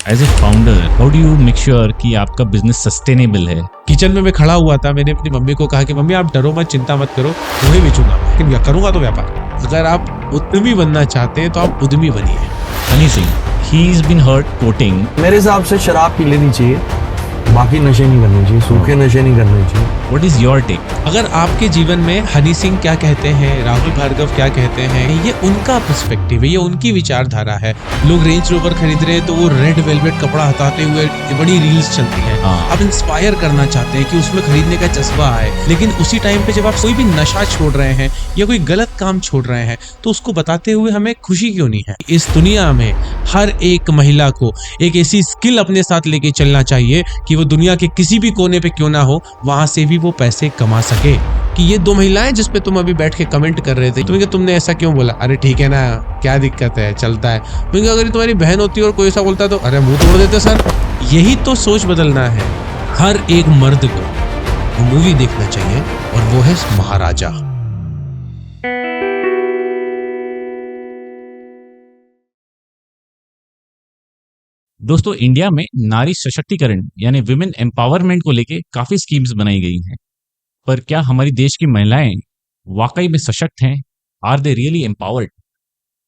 As a founder how do you make sure कि आपका business sustainable है? Kitchen में मैं खड़ा हुआ था, मैंने अपनी मम्मी को कहा कि मम्मी आप डरो मत, चिंता मत करो, तुम्हें बेचूंगा, लेकिन करूंगा तो व्यापार। अगर आप उद्यमी बनना चाहते हैं तो आप उद्यमी बनिए। Honey Singh, he is been hurt coating, मेरे हिसाब से शराब पी लेनी चाहिए, बाकी नशे नहीं करने चाहिए, सूखे नशे नहीं करने चाहिए। What is your take? अगर आपके जीवन में हनी सिंह क्या कहते हैं, राहुल भार्गव क्या कहते हैं, ये उनका पर्सपेक्टिव है, ये उनकी विचारधारा है। लोग रेंज रोवर खरीद रहे हैं तो वो रेड वेलवेट कपड़ा हटाते हुए बड़ी रील्स चलती हैं। हाँ। आप इंस्पायर करना चाहते हैं कि उसमें खरीदने का जज्बा आए, लेकिन उसी टाइम पे जब आप कोई भी नशा छोड़ रहे हैं या कोई गलत काम छोड़ रहे हैं तो उसको बताते हुए हमें खुशी क्यों नहीं है? इस दुनिया में हर एक महिला को एक ऐसी स्किल अपने साथ लेके चलना चाहिए कि वो दुनिया के किसी भी कोने पे क्यों ना हो, वहां से भी वो पैसे कमा सके। कि ये दो महिलाएं जिस पे तुम अभी बैठ के कमेंट कर रहे थे, तुमने ऐसा क्यों बोला? अरे ठीक है ना, क्या दिक्कत है, चलता है। क्योंकि अगर तुम्हारी बहन होती और कोई ऐसा बोलता तो अरे मुंह तोड़ देते सर। यही तो सोच बदलना है। हर एक मर्द को मूवी देखना चाहिए और वो है महाराजा। दोस्तों, इंडिया में नारी सशक्तिकरण यानी विमेन एम्पावरमेंट को लेके काफी स्कीम्स बनाई गई हैं, पर क्या हमारी देश की महिलाएं वाकई में सशक्त हैं? Are they really empowered?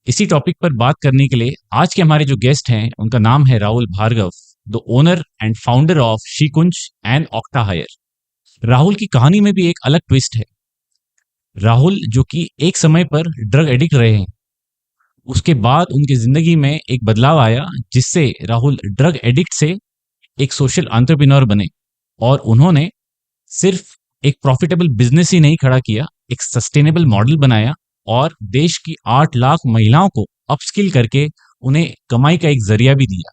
इसी टॉपिक पर बात करने के लिए आज के हमारे जो गेस्ट हैं उनका नाम है Rahul Bhargav, the owner and founder of Shrikunj and Octa hire. Rahul की कहानी में भी एक अलग ट्विस्ट है। राहुल जो कि एक समय पर ड्रग एडिक्ट रहे हैं, उसके बाद उनकी जिंदगी में एक बदलाव आया जिससे राहुल ड्रग एडिक्ट से एक सोशल एंटरप्रेन्योर बने और उन्होंने सिर्फ एक प्रॉफिटेबल बिजनेस ही नहीं खड़ा किया, एक सस्टेनेबल मॉडल बनाया और देश की 8 लाख महिलाओं को अपस्किल करके उन्हें कमाई का एक जरिया भी दिया।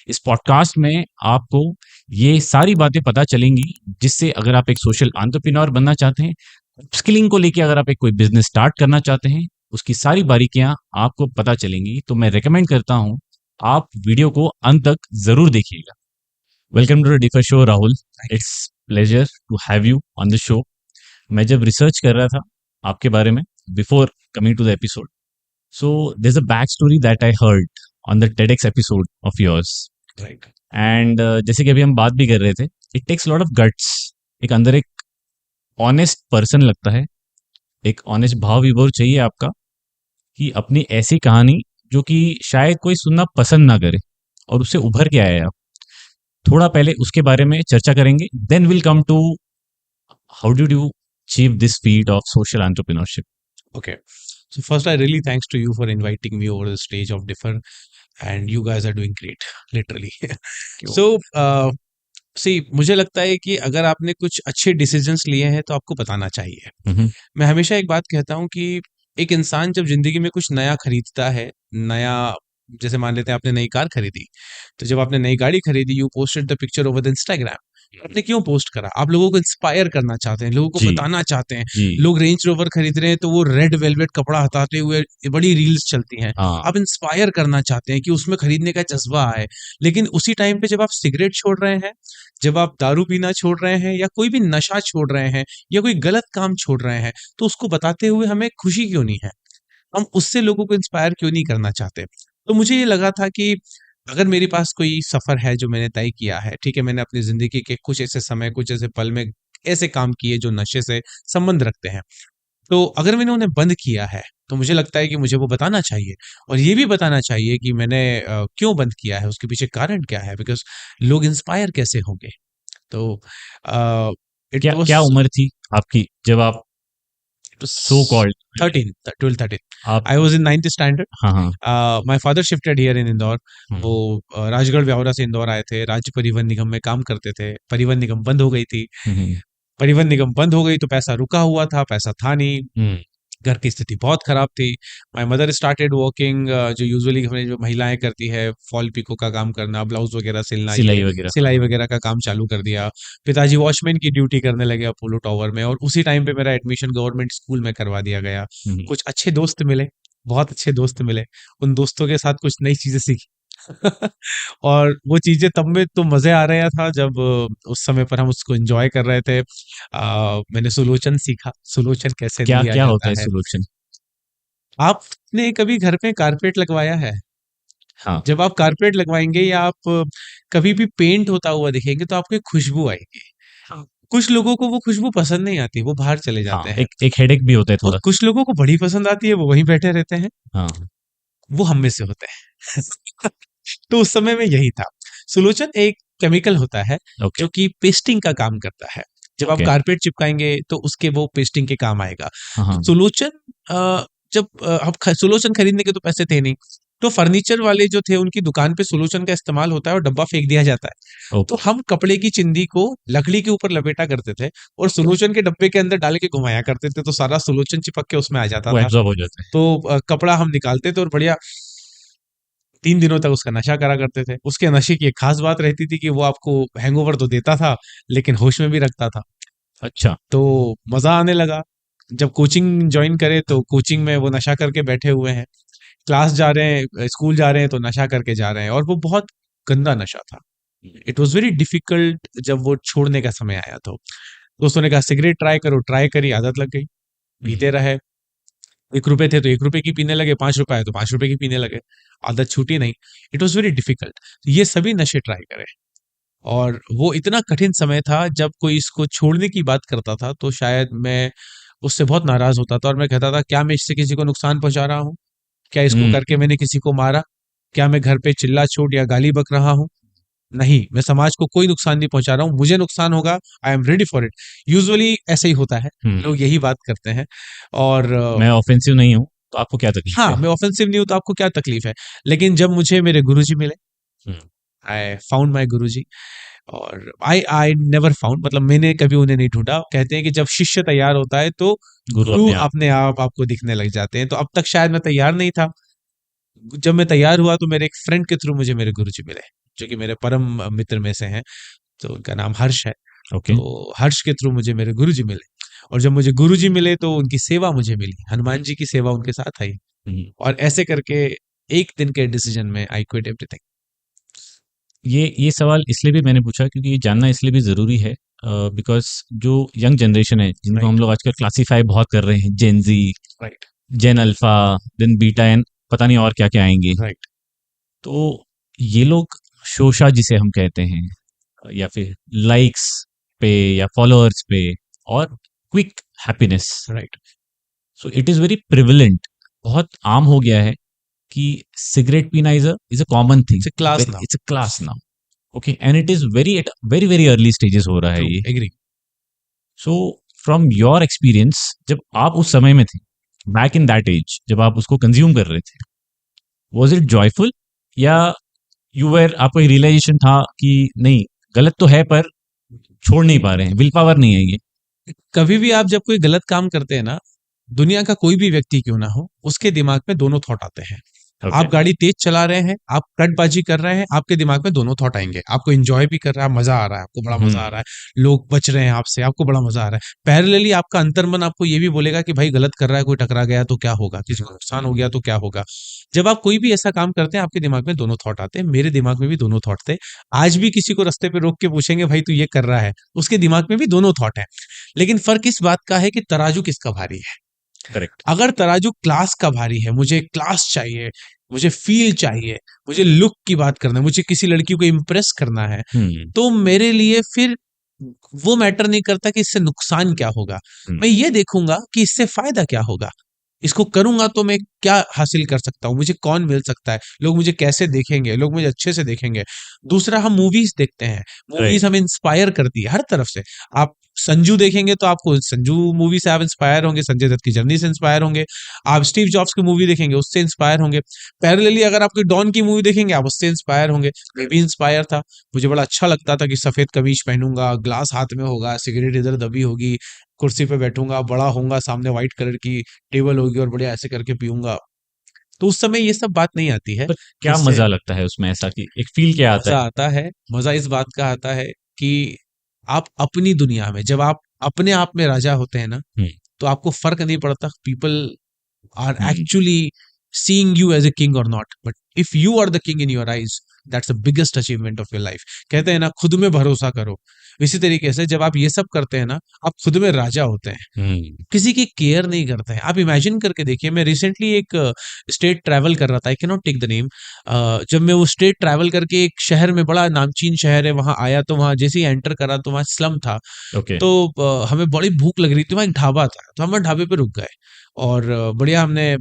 इस पॉडकास्ट में आपको ये सारी बातें पता चलेंगी जिससे अगर आप एक सोशल एंटरप्रेन्योर बनना चाहते हैं, अपस्किलिंग को लेके अगर आप एक कोई बिजनेस स्टार्ट करना चाहते हैं, उसकी सारी बारीकियां आपको पता चलेंगी। तो मैं रेकमेंड करता हूं आप वीडियो को अंत तक जरूर देखिएगा। Welcome to the differ show Rahul, it's pleasure to have you on the show. मैं जब रिसर्च कर रहा था आपके बारे में before coming to the episode, so there is a back story that I heard on the TEDx episode of yours. Right. And जैसे कि अभी हम बात भी कर रहे थे, it takes lot of guts. एक अंदर एक ऑनेस्ट पर्सन लगता है, एक ऑनेस्ट भाव विभोर चाहिए आपका कि अपनी ऐसी कहानी जो कि शायद कोई सुनना पसंद ना करे और उससे उभर के आए आप। थोड़ा पहले उसके बारे में चर्चा करेंगे, then will come to how did you achieve this feat of social entrepreneurship. Okay. So first, I really thanks to you for inviting me over the stage of Differ, and you guys are doing great, literally. So, see, मुझे लगता है कि अगर आपने कुछ अच्छे decisions लिए हैं तो आपको बताना चाहिए। मैं हमेशा एक बात कहता हूँ कि एक इंसान जब जिंदगी में कुछ नया खरीदता है, नया, जैसे मान लेते हैं आपने नई कार खरीदी, तो जब आपने नई गाड़ी खरीदी, you posted the picture over the Instagram. आपने क्यों पोस्ट करा? आप लोगों को इंस्पायर करना चाहते हैं, लोगों को जी। बताना चाहते हैं। जी। लोग रेंज रोवर खरीद रहे हैं तो वो रेड वेलवेट कपड़ा हटाते हुए बड़ी रील्स चलती हैं। हाँ। आप इंस्पायर करना चाहते हैं कि उसमें खरीदने का जज्बा आए, लेकिन उसी टाइम पे जब आप सिगरेट छोड़ रहे हैं, जब आप दारू पीना छोड़ रहे हैं या कोई भी नशा छोड़ रहे हैं या कोई गलत काम छोड़ रहे हैं, तो उसको बताते हुए हमें खुशी क्यों नहीं है? हम उससे लोगों को इंस्पायर क्यों नहीं करना चाहते? तो मुझे ये लगा था कि अगर मेरे पास कोई सफर है जो मैंने तय किया है, ठीक है, मैंने अपनी जिंदगी के कुछ ऐसे समय, कुछ ऐसे पल में ऐसे काम किए जो नशे से संबंध रखते हैं, तो अगर मैंने उन्हें बंद किया है तो मुझे लगता है कि मुझे वो बताना चाहिए और ये भी बताना चाहिए कि मैंने क्यों बंद किया है, उसके पीछे कारण क्या है, बिकॉज लोग इंस्पायर कैसे होंगे। तो इट क्या वाज क्या उम्र थी आपकी जब आप सो कॉल्ड 12-13 आप? I was in 9th standard. हाँ हाँ। My father shifted here in Indore. हम्म, वो राजगढ़ व्यावरा से इंदौर आए थे, राज्य परिवहन निगम में काम करते थे। परिवहन निगम बंद हो गई थी। हम्म, परिवहन निगम बंद हो गई तो पैसा रुका हुआ था, पैसा था नहीं। हम्म, घर की स्थिति बहुत खराब थी। माय मदर स्टार्टेड वर्किंग, जो यूजुअली हमारी जो महिलाएं करती है, फॉल पिको का काम करना, ब्लाउज वगैरह सिलना, सिलाई ये वगैरह। सिलाई वगैरह का काम चालू कर दिया। पिताजी वॉचमैन की ड्यूटी करने लगे अपोलो टावर में और उसी टाइम पे मेरा एडमिशन गवर्नमेंट स्कूल में करवा दिया गया। हम्म, कुछ अच्छे दोस्त मिले, बहुत अच्छे दोस्त मिले, उन दोस्तों के साथ कुछ नई चीजें सीखी। और वो चीजें तब में तो मजे आ रहा था जब उस समय पर हम उसको एंजॉय कर रहे थे। मैंने सुलोचन सीखा, सुलोचन कैसे क्या लिया क्या होता जाता है है। सोल्यूशन? आपने कभी घर पे कारपेट लगवाया है? हाँ जब आप कारपेट लगवाएंगे या आप कभी भी पेंट होता हुआ दिखेंगे तो आपको एक खुशबू आएगी। हाँ कुछ लोगों को वो खुशबू पसंद नहीं आती, वो बाहर चले जाते हाँ, हैं। एक एक हेडेक भी होता है और थोड़ा। कुछ लोगों को बड़ी पसंद आती है, वो वहीं बैठे रहते हैं। हाँ। वो हम में से होते हैं। तो उस समय में यही था। सुलोचन एक केमिकल होता है ओके। जो कि पेस्टिंग का काम करता है। जब आप ओके। कारपेट चिपकाएंगे तो उसके वो पेस्टिंग के काम आएगा। हाँ तो हाँ। सुलोचन जब आप सुलोचन खरीदने के तो पैसे थे नहीं, तो फर्नीचर वाले जो थे उनकी दुकान पे सुलोचन का इस्तेमाल होता है और डब्बा फेंक दिया जाता है। तो ओके। हम कपड़े की चिंदी को लकड़ी के ऊपर लपेटा करते थे और सुलोचन के डब्बे के अंदर डाल के घुमाया करते थे, तो सारा सुलोचन चिपक के उसमें आ जाता वो था। एब्जॉर्ब हो जाता है। तो कपड़ा हम निकालते थे और बढ़िया 3 दिनों तक उसका नशा करा करते थे। उसके नशे की एक खास बात रहती थी कि वो आपको हैंगओवर तो देता था, लेकिन होश में भी रखता था। अच्छा। तो मजा आने लगा। जब कोचिंग ज्वाइन करे तो कोचिंग में वो नशा करके बैठे हुए हैं, क्लास जा रहे हैं, स्कूल जा रहे हैं तो नशा करके जा रहे हैं, और वो बहुत गंदा नशा था। इट वॉज वेरी डिफिकल्ट जब वो छोड़ने का समय आया। तो दोस्तों ने कहा सिगरेट ट्राई करो, ट्राई करी, आदत लग गई, पीते रहे। 1 रुपए थे तो 1 रुपए की पीने लगे, 5 रुपए आए तो 5 रुपए की पीने लगे, आदत छूटी नहीं। It was very difficult. ये सभी नशे ट्राई करें, और वो इतना कठिन समय था जब कोई इसको छोड़ने की बात करता था तो शायद मैं उससे बहुत नाराज होता था और मैं कहता था क्या मैं इससे किसी को नुकसान पहुंचा रहा हूँ? क्या इसको हम्म। करके मैंने किसी को मारा? क्या मैं घर पे चिल्ला चोट या गाली बक रहा हूँ? नहीं, मैं समाज को कोई नुकसान नहीं पहुंचा रहा हूँ, मुझे नुकसान होगा, I am ready for it. Usually ऐसे ही होता है, लोग यही बात करते हैं। और मैं ऑफेंसिव नहीं हूँ तो आपको क्या तकलीफ हाँ, है? मैं ऑफेंसिव नहीं हूँ तो आपको क्या तकलीफ है? लेकिन जब मुझे मेरे गुरुजी मिले, हम्म। आई फाउंड माय गुरुजी। और आई नेवर फाउंड, मतलब मैंने कभी उन्हें नहीं ढूंढा। कहते हैं कि जब शिष्य तैयार होता है तो गुरु गुरु अपने आप। अपने आप आपको दिखने लग जाते हैं। तो अब तक शायद मैं तैयार नहीं था। जब मैं तैयार हुआ तो मेरे एक फ्रेंड के थ्रू मुझे मेरे गुरुजी मिले, जो कि मेरे परम मित्र में से हैं। तो उनका नाम हर्ष है। ओके। तो हर्ष के थ्रू मुझे मेरे गुरुजी मिले, और जब मुझे गुरुजी मिले तो उनकी सेवा मुझे मिली, हनुमान जी की सेवा उनके साथ आई। हम्म। और ऐसे करके एक दिन के डिसीजन में आई क्विट एवरीथिंग। ये सवाल इसलिए भी मैंने पूछा क्योंकि ये जानना इसलिए भी ज़रूरी है बिकॉज़ जो यंग जनरेशन है जिनको हम राइट, लोग आजकल क्लासिफाई बहुत कर रहे हैं, Gen Z, right, Gen alpha, then beta and पता नहीं और क्या-क्या आएँगे। राइट। तो ये लोग शोषा जिसे हम कहते हैं या फिर लाइक्स पे या फॉलोअर्स पे और quick happiness, right. So it is very prevalent, बहुत आम हो गया है कि सिगरेट पीना is a common thing, it's a class now. It's a class now. Okay, and it is very at very very early stages हो रहा है ट्रू, ये। Agree. So from your experience जब आप उस समय में थे, बैक इन दैट एज जब आप उसको कंज्यूम कर रहे थे, वाज इट जॉयफुल या यू वेर आपको रियलाइजेशन था कि नहीं गलत तो है पर छोड़ नहीं पा रहे हैं, विल पावर नहीं है ये? कभी भी आप जब कोई गलत काम करते हैं ना, दुनिया का कोई भी व्यक्ति क्यों ना हो, उसके दिमाग में दोनों थॉट आते हैं। ओके। आप गाड़ी तेज चला रहे हैं, आप कटबाजी कर रहे हैं, आपके दिमाग में दोनों थॉट आएंगे। आपको एंजॉय भी कर रहा है, मजा आ रहा है, आपको बड़ा मजा आ रहा है, लोग बच रहे हैं आपसे, आपको बड़ा मजा आ रहा है। पैरेलली आपका अंतर्मन आपको ये भी बोलेगा कि भाई गलत कर रहा है, कोई टकरा गया तो क्या होगा, किसी को नुकसान हो गया तो क्या होगा। जब आप कोई भी ऐसा काम करते हैं, आपके दिमाग में दोनों थॉट आते हैं। मेरे दिमाग में भी दोनों थॉट थे। आज भी किसी को रास्ते पे रोक के पूछेंगे भाई तू ये कर रहा है, उसके दिमाग में भी दोनों थॉट है। लेकिन फर्क इस बात का है कि तराजू किसका भारी है। करेक्ट। अगर तराजू क्लास का भारी है, मुझे क्लास चाहिए, मुझे फील चाहिए, मुझे लुक की बात करना है, मुझे किसी लड़की को इम्प्रेस करना है, हम्म। तो मेरे लिए फिर वो मैटर नहीं करता कि इससे नुकसान क्या होगा। हम्म। मैं ये देखूंगा कि इससे फायदा क्या होगा। इसको करूंगा तो मैं क्या हासिल कर सकता हूँ, मुझे कौन मिल सकता है, लोग मुझे कैसे देखेंगे, लोग मुझे अच्छे से देखेंगे। दूसरा, हम मूवीज देखते हैं, राइट। मूवीज हमें इंस्पायर करती है हर तरफ से। आप संजू देखेंगे तो आपको संजू मूवी से आप इंस्पायर होंगे, संजय दत्त की जर्नी से इंस्पायर होंगे। आप स्टीव जॉब्स की मूवी देखेंगे, उससे इंस्पायर होंगे। पैरेलली अगर आप कोई डॉन की मूवी देखेंगे, आप उससे इंस्पायर होंगे। मैं भी इंस्पायर था। मुझे बड़ा अच्छा लगता था कि सफेद कमीज पहनूंगा, ग्लास हाथ में होगा, सिगरेट इधर दबी होगी, कुर्सी पे बैठूंगा, बड़ा होऊंगा, सामने व्हाइट कलर की टेबल होगी और बढ़िया ऐसे करके पीऊंगा। तो उस समय ये सब बात नहीं आती है। पर क्या इससे मजा लगता है उसमें, ऐसा कि एक फील क्या आता मजा है? आता है। मजा इस बात का आता है कि आप अपनी दुनिया में, जब आप अपने आप में राजा होते हैं ना, हम्म। तो आपको फर्क नहीं पड़ता people are hmm. Actually seeing you as a king or not. But if you are the king in your eyes, that's the biggest achievement of your life. कहते हैं ना, खुद में भरोसा करो। इसी तरीके से जब आप ये सब करते हैं ना, आप खुद में राजा होते हैं, किसी की केयर नहीं करते हैं। आप इमेजिन करके देखिए, मैं रिसेंटली एक स्टेट ट्रैवल कर रहा था, I can not take the name. जब मैं वो स्टेट ट्रैवल करके एक शहर में, बड़ा नामचीन शहर है, वहां आया तो वहां जैसे ही एंटर करा तो वहां स्लम था। ओके। तो हमें बड़ी भूख लग रही थी, वहां एक ढाबा था, तो हम ढाबे पे रुक गए और बढ़िया हमने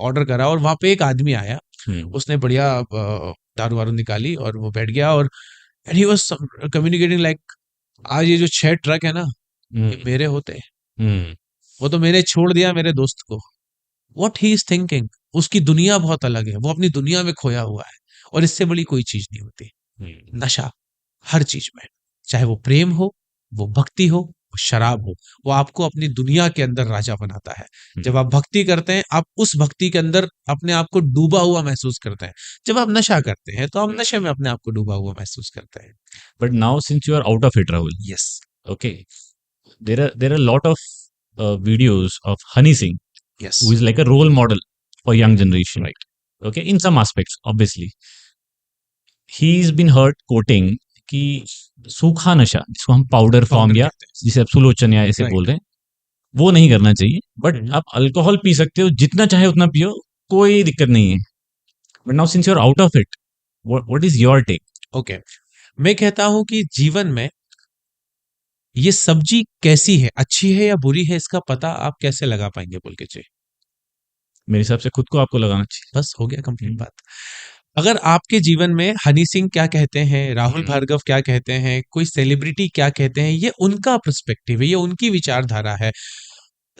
ऑर्डर करा। और वहां पे एक आदमी आया, उसने बढ़िया दारू वारू निकाली और वो बैठ गया, और and he was communicating like, आज ये जो 6 ट्रक है ना, ये मेरे होते, वो तो मैंने छोड़ दिया मेरे दोस्त को। व्हाट ही इज थिंकिंग, उसकी दुनिया बहुत अलग है, वो अपनी दुनिया में खोया हुआ है। और इससे बड़ी कोई चीज नहीं होती। नशा हर चीज में, चाहे वो प्रेम हो, वो भक्ति हो, वो शराब हो, वो आपको अपनी दुनिया के अंदर राजा बनाता है। जब आप भक्ति करते हैं, आप उस भक्ति के अंदर अपने आप को डूबा हुआ महसूस करते हैं। जब आप नशा करते हैं तो आप नशे में अपने आप को डूबा हुआ महसूस करते हैं। But now since you are out of it, Rahul, yes, okay, there are a lot of videos of Honey Singh, yes, who is like a role model for young generation. Right. Okay, in some aspects, obviously. He's been heard quoting कि सूखा नशा, जिसको हम powder form या जिसे आप सुलोचन या ऐसे Right. बोल रहे हैं, वो नहीं करना चाहिए। बट हम्म। आप अल्कोहल पी सकते हो, जितना चाहे उतना पियो, कोई दिक्कत नहीं है। But now since you are out of it, what is your take? Okay, मैं कहता हूं कि जीवन में ये सब्जी कैसी है, अच्छी है या बुरी है, इसका पता आप कैसे लगा पाएंगे बोल के जी? मेरे हिसाब से खुद को आपको लगाना चाहिए। बस हो गया कंप्लीट बात। अगर आपके जीवन में हनी सिंह क्या कहते हैं, राहुल भार्गव क्या कहते हैं, कोई सेलिब्रिटी क्या कहते हैं, ये उनका पर्सपेक्टिव है, ये उनकी विचारधारा है।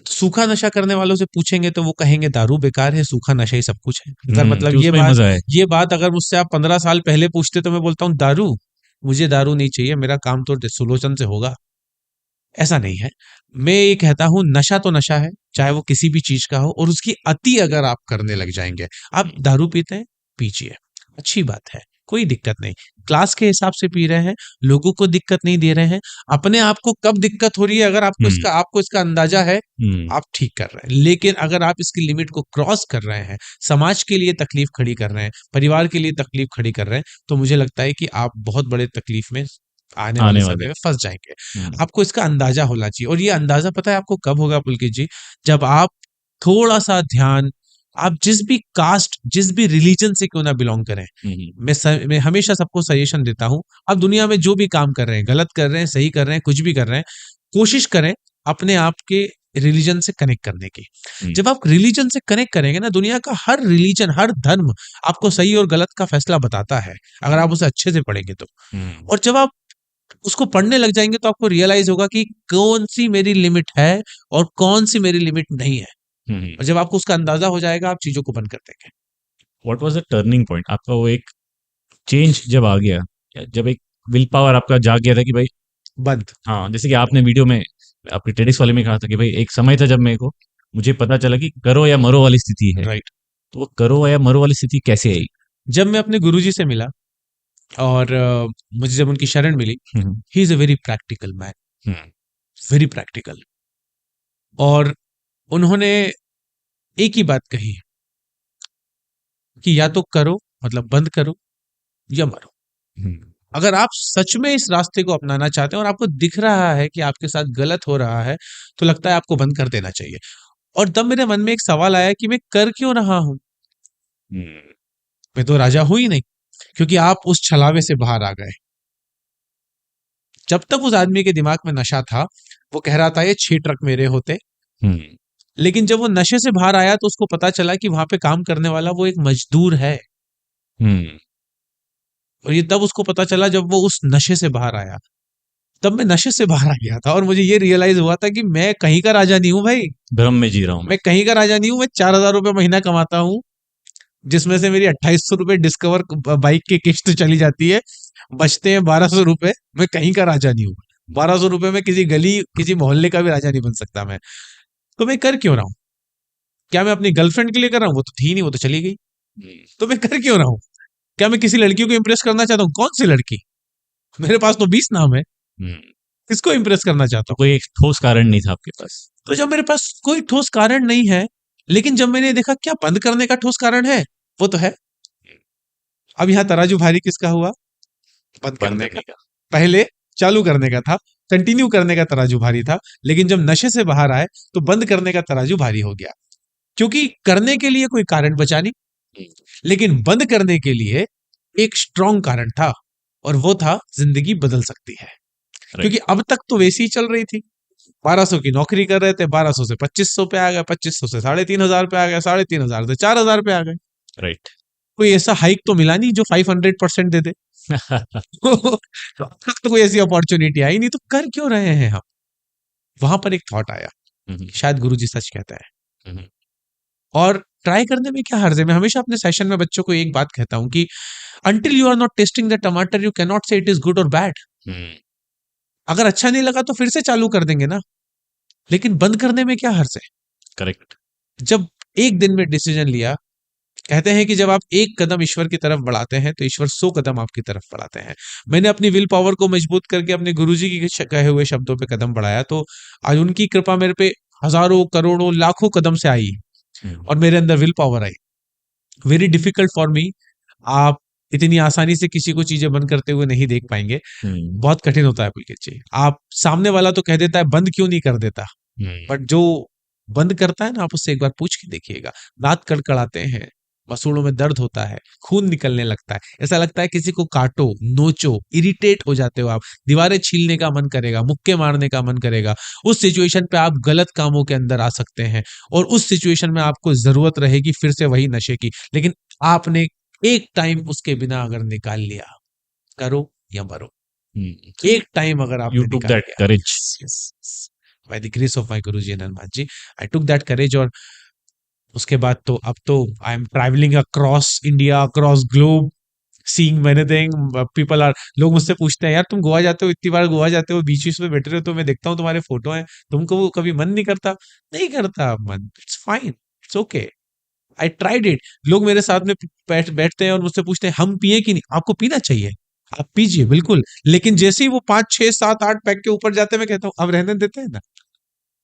सूखा नशा करने वालों से पूछेंगे तो वो कहेंगे दारू बेकार है, सूखा नशा ही सब कुछ है। अगर मतलब कि उसमें मजा है। ये बात अगर मुझसे आप 15 साल पहले पूछते तो मैं बोलता हूँ दारू, मुझे दारू नहीं चाहिए, मेरा काम तो सुलोचन से होगा। ऐसा नहीं है। मैं ये कहता हूं, नशा तो नशा है, चाहे वो किसी भी चीज का हो, और उसकी अति अगर आप करने लग जाएंगे, आप दारू पीते हैं, पीजिए, अच्छी बात है, कोई दिक्कत नहीं। क्लास के हिसाब से पी रहे हैं, लोगों को दिक्कत नहीं दे रहे हैं। अपने आप को कब दिक्कत हो रही है, अगर आपको इसका अंदाजा है, आप ठीक कर रहे हैं। लेकिन अगर आप इसकी लिमिट को क्रॉस कर रहे हैं, समाज के लिए तकलीफ खड़ी कर रहे हैं, परिवार के लिए तकलीफ खड़ी कर रहे हैं, तो मुझे लगता है कि आप बहुत बड़े तकलीफ में आने वाले समय में फंस जाएंगे। आपको इसका अंदाजा होना चाहिए। और ये अंदाजा पता है आपको कब होगा पुलकित जी? जब आप थोड़ा सा ध्यान, आप जिस भी कास्ट, जिस भी रिलीजन से क्यों ना बिलोंग करें, मैं हमेशा सबको सजेशन देता हूं, आप दुनिया में जो भी काम कर रहे हैं, गलत कर रहे हैं, सही कर रहे हैं, कुछ भी कर रहे हैं, कोशिश करें अपने आप के रिलीजन से कनेक्ट करने की। जब आप रिलीजन से कनेक्ट करेंगे ना, दुनिया का हर रिलीजन, हर धर्म आपको सही और गलत का फैसला बताता है, अगर आप उसे अच्छे से पढ़ेंगे तो। और जब आप उसको पढ़ने लग जाएंगे तो आपको रियलाइज होगा कि कौन सी मेरी लिमिट है और कौन सी मेरी लिमिट नहीं है। और जब आपको उसका अंदाजा हो जाएगा, आप चीजों को बंद कर देंगे। What was the turning point? आपका वो एक चेंज जब आ गया, जब एक विल पावर आपका जाग गया था कि भाई बंद। हाँ, जैसे कि आपने वीडियो में आपके टेडिक्स वाले में कहा था कि भाई एक समय था जब मुझे पता चला कि करो या मरो वाली स्थिति है। राइट। तो वो करो या मरो वाली स्थिति कैसे आई? जब मैं अपने गुरुजी से मिला और मुझे जब उनकी शरण मिली, he is a very practical man, very practical. और उन्होंने एक ही बात कही कि या तो करो, मतलब बंद करो, या मरो। अगर आप सच में इस रास्ते को अपनाना चाहते हैं और आपको दिख रहा है कि आपके साथ गलत हो रहा है, तो लगता है आपको बंद कर देना चाहिए। और तब मेरे मन में एक सवाल आया कि मैं कर क्यों रहा हूं? मैं तो राजा हूं ही नहीं, क्योंकि आप उस छलावे से बाहर आ गए। जब तक उस आदमी के दिमाग में नशा था, वो कह रहा था ये 6 ट्रक मेरे होते। लेकिन जब वो नशे से बाहर आया तो उसको पता चला कि वहां पे काम करने वाला वो एक मजदूर है। और ये तब उसको पता चला जब वो उस नशे से बाहर आया। तब मैं नशे से बाहर आ गया था और मुझे ये रियलाइज हुआ था कि मैं कहीं का राजा नहीं हूं भाई, भ्रम में जी रहा हूं। मैं कहीं का राजा नहीं हूं। मैं 4,000 रुपए महीना कमाता हूं, जिसमें से मेरी 2800 रुपए डिस्कवर बाइक की किस्त चली जाती है, बचते हैं 1200 रुपए। मैं कहीं का राजा नहीं हूं। 1200 रुपए में किसी गली, किसी मोहल्ले का भी राजा नहीं बन सकता मैं। तो मैं कर क्यों रहा हूं? क्या मैं अपनी गर्लफ्रेंड के लिए कर रहा हूं? वो तो थी नहीं, वो तो चली गई। तो मैं कर क्यों रहा हूं? क्या मैं किसी लड़की को इंप्रेस करना चाहता हूं? कौन सी लड़की? मेरे पास तो 20 नाम है। किसको इंप्रेस करना चाहता हूं? कोई एक ठोस कारण नहीं था आपके पास। तो जब मेरे पास कोई ठोस कारण नहीं है, लेकिन जब मैंने देखा क्या बंद करने का ठोस कारण है, वो तो है। अब यहाँ तराजू भारी किसका हुआ? बंद करने का। पहले चालू करने का था, कंटिन्यू करने का तराजू भारी था, लेकिन जब नशे से बाहर आए तो बंद करने का तराजू भारी हो गया, क्योंकि करने के लिए कोई कारण बचा नहीं, लेकिन बंद करने के लिए एक स्ट्रॉन्ग कारण था, और वो था जिंदगी बदल सकती है। क्योंकि अब तक तो वैसी ही चल रही थी, 1200 की नौकरी कर रहे थे, 1200 से 2500 पे आ गए, 2500 से 3500 पे आ गए, 3500 से 4000 पे आ गए। राइट। कोई ऐसा हाइक तो मिला नहीं जो 500% दे दे। तो अब तक तो कोई ऐसी अपॉर्चुनिटी आई नहीं, तो कर क्यों रहे हैं हम? वहां पर एक थॉट आया, शायद गुरुजी सच कहता है, और ट्राई करने में क्या हर्ज है। मैं हमेशा अपने सेशन में बच्चों को एक बात कहता हूं कि until you are not tasting the tomato you cannot say it is good or bad। अगर अच्छा नहीं लगा तो फिर से चालू कर देंगे ना, लेकिन बंद करने में क्या हर्ज है? करेक्ट। जब एक दिन में डिसीजन लिया, कहते हैं कि जब आप एक कदम ईश्वर की तरफ बढ़ाते हैं तो ईश्वर 100 कदम आपकी तरफ बढ़ाते हैं। मैंने अपनी विल पावर को मजबूत करके अपने गुरुजी के कहे हुए शब्दों पे कदम बढ़ाया, तो आज उनकी कृपा मेरे पे हजारों करोड़ों लाखों कदम से आई और मेरे अंदर will power I. Very difficult for me. आप इतनी आसानी से किसी को चीजें बंद करते हुए नहीं देख पाएंगे, बहुत कठिन होता है पुलकित जी। आप सामने वाला तो कह देता है बंद क्यों नहीं कर देता, बट जो बंद करता है ना, आप उससे एक बार पूछ के देखिएगा। दांत कड़कड़ाते हैं, मसूड़ों में दर्द होता है, खून निकलने लगता है, ऐसा लगता है किसी को काटो, नोचो, इरिटेट हो जाते हो आप, दीवारें छीलने का मन करेगा, मुक्के मारने का मन करेगा। उस सिचुएशन पे आप गलत कामों के अंदर आ सकते हैं, और उस सिचुएशन में आपको जरूरत रहेगी फिर से वही नशे की, लेकिन आपने एक टाइम उसके बिना अगर निकाल लिया, करो या मरो, एक टाइम अगर आपने You took that courage. by the grace of my Guruji and Hanuman ji, I took that courage। और उसके बाद तो अब तो I am travelling across India, across globe, seeing many thing. People are, लोग मुझसे पूछते हैं यार तुम गोवा जाते हो, इतनी बार गोवा जाते हो, बीच बीच में बैठे रहे हो, तो मैं देखता हूँ तुम्हारे फोटो हैं, तुमको वो कभी मन नहीं करता? नहीं करता मन, it's fine, it's okay, I tried it. लोग मेरे साथ में बैठते हैं और मुझसे पूछते हैं हम पिए कि नहीं? आपको पीना चाहिए, आप पीजिए बिल्कुल, लेकिन जैसे ही वो 5 6 7 8 पैक के ऊपर जाते हैं, मैं कहता हूँ अब रहने देते हैं ना,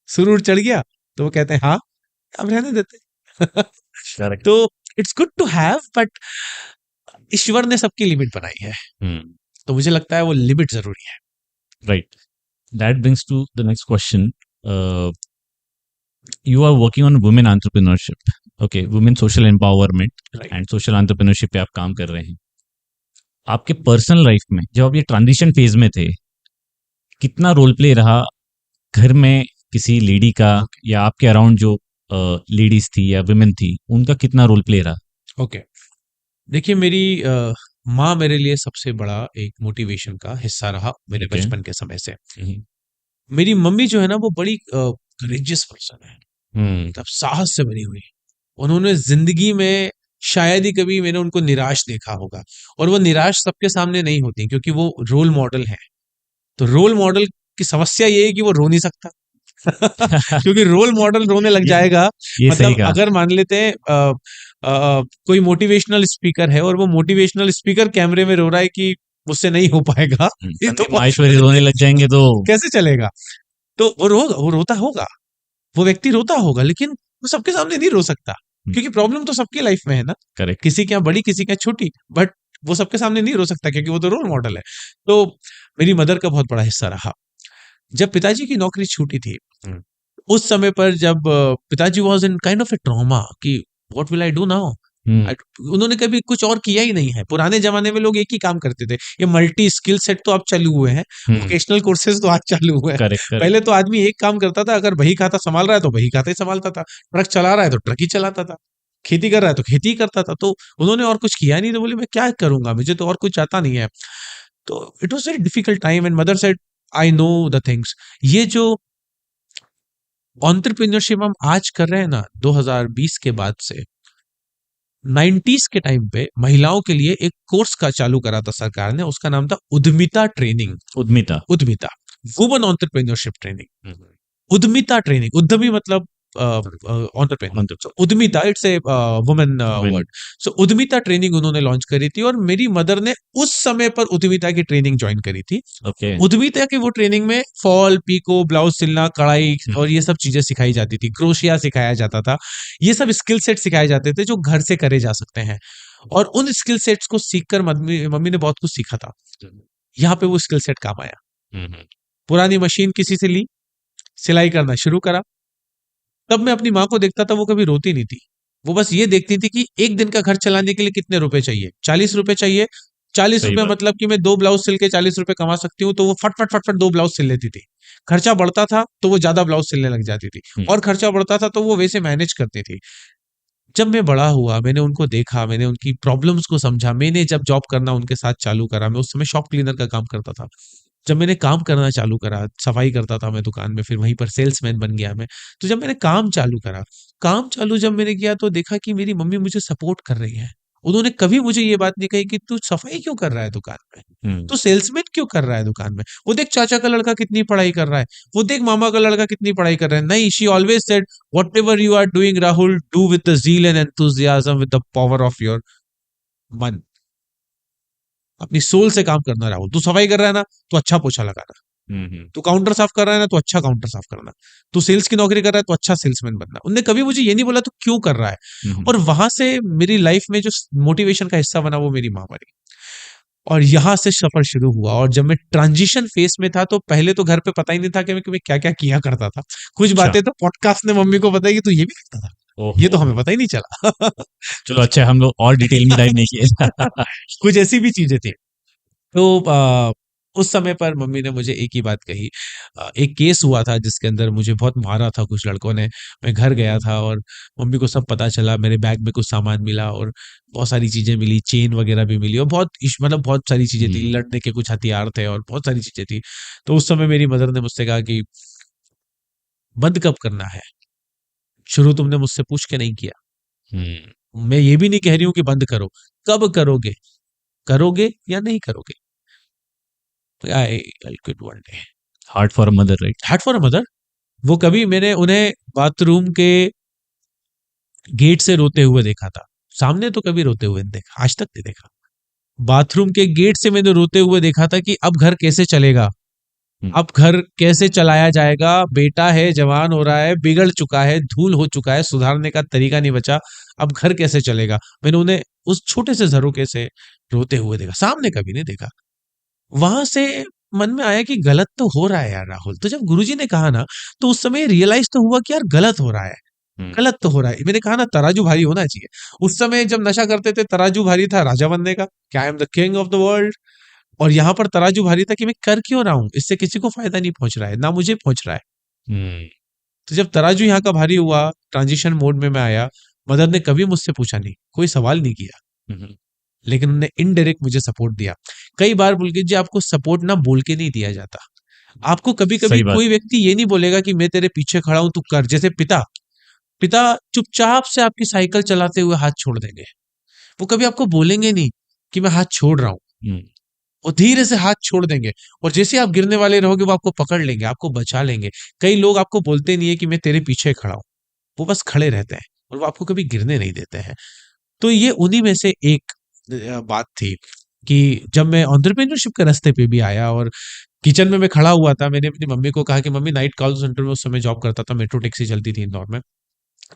सुरूर चढ़ गया, तो वो कहते हैं हाँ अब रहने देते हैं। Correct. तो it's good to have, but ईश्वर ने सबकी लिमिट बनाई है, तो मुझे लगता है वो लिमिट जरूरी है। Right. That brings to the next question. You are working on women entrepreneurship. Okay, women social empowerment Right. and social entrepreneurship पे आप काम कर रहे हैं। आपके पर्सनल लाइफ में जब आप ये ट्रांजिशन फेज में थे, कितना रोल प्ले रहा घर में किसी लेडी का, या आपके अराउंड जो लेडीज थी या विमेन थी, उनका कितना रोल प्ले रहा? ओके, देखिए मेरी माँ मेरे लिए सबसे बड़ा एक मोटिवेशन का हिस्सा रहा मेरे Okay. बचपन के समय से। मेरी मम्मी जो है ना, वो बड़ी करेजियस पर्सन है, मतलब साहस से बनी हुई। उन्होंने जिंदगी में शायद ही कभी मैंने उनको निराश देखा होगा, और वो निराश सबके सामने नहीं होती क्योंकि वो रोल मॉडल है। तो रोल मॉडल की समस्या ये है कि वो रो नहीं सकता क्योंकि रोल मॉडल रोने लग जाएगा। ये सही मतलब कहा। अगर मान लेते हैं कोई मोटिवेशनल स्पीकर है और वो मोटिवेशनल स्पीकर कैमरे में रो रहा है कि मुझसे नहीं हो पाएगा, ये तो माहेश्वरी रोने लग जाएंगे तो कैसे चलेगा? तो वो रोता होगा, वो व्यक्ति रोता होगा, लेकिन वो सबके सामने नहीं रो सकता, क्योंकि प्रॉब्लम तो सबकी लाइफ में है ना। करेक्ट। किसी के यहाँ बड़ी, किसी के यहाँ छोटी, बट वो सबके सामने नहीं रो सकता क्योंकि वो तो रोल मॉडल है। तो मेरी मदर का बहुत बड़ा हिस्सा रहा। जब पिताजी की नौकरी छूटी थी, उस समय पर जब पिताजी was in kind of a trauma कि what will I do now, उन्होंने कभी कुछ और किया ही नहीं है। पुराने जमाने में लोग एक ही काम करते थे। ये मल्टी स्किल सेट तो अब चालू हुए हैं, वोकेशनल कोर्सेज तो आज चालू हुए हैं। पहले तो आदमी एक काम करता था, अगर बही खाता संभाल रहा है तो बही खाता ही संभालता था, ट्रक चला रहा है तो ट्रक ही चलाता था, खेती कर रहा है तो खेती ही करता था। तो उन्होंने और कुछ किया नहीं, तो बोले मैं क्या करूंगा, मुझे तो और कुछ आता नहीं है। तो it was very difficult time and mother said I know the things. ये जो एंटरप्रेन्योरशिप हम आज कर रहे हैं ना 2020 के बाद से, 90s के टाइम पे महिलाओं के लिए एक कोर्स का चालू करा था सरकार ने, उसका नाम था उद्यमिता ट्रेनिंग। उद्यमिता वुमन एंटरप्रेन्योरशिप ट्रेनिंग, उद्यमिता ट्रेनिंग। उद्यमी मतलब एंटरप्रेन्योर, उद्यमिता इट्स ए वुमन वर्ड। सो उद्यमिता ट्रेनिंग उन्होंने लॉन्च करी थी, और मेरी मदर ने उस समय पर उद्यमिता की ट्रेनिंग ज्वाइन करी थी। उद्यमिता की वो ट्रेनिंग में फॉल, पीको, ब्लाउज सिलना, कढ़ाई और ये सब चीजें सिखाई जाती थी, क्रोशिया सिखाया जाता था। ये सब स्किल सेट सिखाए जाते थे जो घर से करे जा सकते हैं। और उन स्किल सेट्स को सीखकर मम्मी मम्मी ने बहुत कुछ सीखा था। यहाँ पे वो स्किल सेट काम आया। पुरानी मशीन किसी से ली, सिलाई करना शुरू करा। तब मैं अपनी माँ को देखता था, वो कभी रोती नहीं थी। वो बस ये देखती थी कि एक दिन का घर चलाने के लिए कितने रुपए चाहिए। 40 रुपए चाहिए। 40 सही रुपए बात। मतलब कि मैं 2 ब्लाउज सिल के 40 रुपए कमा सकती हूँ, तो वो फट फट फट फट 2 ब्लाउज सिल लेती थी। खर्चा बढ़ता था तो वो ज्यादा ब्लाउज सिलने लग जाती थी, हम्म। और खर्चा बढ़ता था तो वो वैसे मैनेज करती थी। जब मैं बड़ा हुआ, मैंने उनको देखा, मैंने उनकी प्रॉब्लम्स को समझा। मैंने जब जॉब करना उनके साथ चालू करा, मैं उस समय शॉप क्लीनर का काम करता था। जब मैंने काम करना चालू करा, सफाई करता था मैं दुकान में, फिर वहीं पर सेल्समैन बन गया मैं। तो जब मैंने काम चालू करा, काम चालू जब मैंने किया तो देखा कि मेरी मम्मी मुझे सपोर्ट कर रही है। उन्होंने कभी मुझे ये बात नहीं कही कि तू सफाई क्यों कर रहा है दुकान में, तू सेल्समैन क्यों कर रहा है दुकान में, वो देख चाचा का लड़का कितनी पढ़ाई कर रहा है, वो देख मामा का लड़का कितनी पढ़ाई कर रहा है। नहीं, she always said whatever you are doing Rahul, do with the zeal and enthusiasm, with the power of your मन। अपनी सोल से काम करना राहुल। तू सफाई कर रहा है ना, तो अच्छा पोछा लगाना। तू काउंटर साफ कर रहा है ना, तो अच्छा काउंटर साफ करना। तू सेल्स की नौकरी कर रहा है तो अच्छा सेल्समैन बनना। उनने कभी मुझे ये नहीं बोला तू क्यों कर रहा है। और वहां से मेरी लाइफ में जो मोटिवेशन का हिस्सा बना वो मेरी माँ बनी, और यहाँ से सफर शुरू हुआ। और जब मैं ट्रांजिशन फेस में था, तो पहले तो घर पे पता ही नहीं था कि मैं क्या क्या किया करता था। कुछ अच्छा। बातें तो पॉडकास्ट ने मम्मी को बताई कि तू ये भी करता था, ओहो। ये तो हमें पता ही नहीं चला। चलो अच्छा, हम लोग और डिटेल में डाइव नहीं किए। कुछ ऐसी भी चीजें थी। तो उस समय पर मम्मी ने मुझे एक ही बात कही। एक केस हुआ था जिसके अंदर मुझे बहुत मारा था कुछ लड़कों ने। मैं घर गया था और मम्मी को सब पता चला। मेरे बैग में कुछ सामान मिला और बहुत सारी चीजें मिली, चेन वगैरह भी मिली, और मतलब बहुत सारी चीजें थी, लड़ने के कुछ हथियार थे और बहुत सारी चीजें थी। तो उस समय मेरी मदर ने मुझसे कहा कि बंद कब करना है, शुरू तुमने मुझसे पूछ के नहीं किया। मैं ये भी नहीं कह रही हूँ कि बंद करो, कब करोगे, करोगे या नहीं करोगे। I'll quit one day. Heart for mother, right? Heart for a mother. वो कभी मैंने उन्हें बाथरूम के गेट से रोते हुए देखा था, सामने तो कभी रोते हुए नहीं देखा, आज तक नहीं देखा। बाथरूम के गेट से मैंने रोते हुए देखा था कि अब घर कैसे चलेगा, अब घर कैसे चलाया जाएगा। बेटा है, जवान हो रहा है, बिगड़ चुका है, धूल हो चुका है, सुधारने का तरीका नहीं बचा, अब घर कैसे चलेगा। मैंने उन्हें उस छोटे से झरोके से रोते हुए देखा, सामने कभी नहीं देखा। वहां से मन में आया कि गलत तो हो रहा है यार राहुल। तो जब गुरुजी ने कहा ना, तो उस समय रियलाइज तो हुआ कि यार गलत हो रहा है, गलत तो हो रहा है। मैंने कहा ना, तराजू भारी होना चाहिए। उस समय जब नशा करते थे, तराजू भारी था राजा बनने का, कि I am the king of the world. और यहाँ पर तराजू भारी था कि मैं कर क्यों रहा हूं, इससे किसी को फायदा नहीं पहुंच रहा है, ना मुझे पहुंच रहा है। तो जब तराजू यहाँ का भारी हुआ, ट्रांजिशन मोड में मैं आया, मदर ने कभी मुझसे पूछा नहीं, कोई सवाल नहीं किया, लेकिन उन्होंने इनडायरेक्ट मुझे सपोर्ट दिया। कई बार पुलकित जी, आपको सपोर्ट ना बोल के नहीं दिया जाता। आपको कभी कभी सही बात। कोई व्यक्ति ये नहीं बोलेगा कि मैं तेरे पीछे खड़ा हूं, तू कर। जैसे पिता पिता चुपचाप से आपकी साइकिल चलाते हुए हाथ छोड़ देंगे, वो कभी आपको बोलेंगे नहीं कि मैं हाथ छोड़ रहा हूं। वो धीरे से हाथ छोड़ देंगे, और जैसे आप गिरने वाले रहोगे वो आपको पकड़ लेंगे, आपको बचा लेंगे। कई लोग आपको बोलते नहीं है कि मैं तेरे पीछे खड़ा हूं, वो बस खड़े रहते हैं और वो आपको कभी गिरने नहीं देते हैं। तो ये उन्हीं में से एक बात थी कि जब मैं एंटरप्रेन्योरशिप के रास्ते पे भी आया और किचन में मैं खड़ा हुआ था, मैंने अपनी मम्मी को कहा कि मम्मी, नाइट कॉल सेंटर में उस समय जॉब करता था, मेट्रो टैक्सी चलती थी इंदौर में।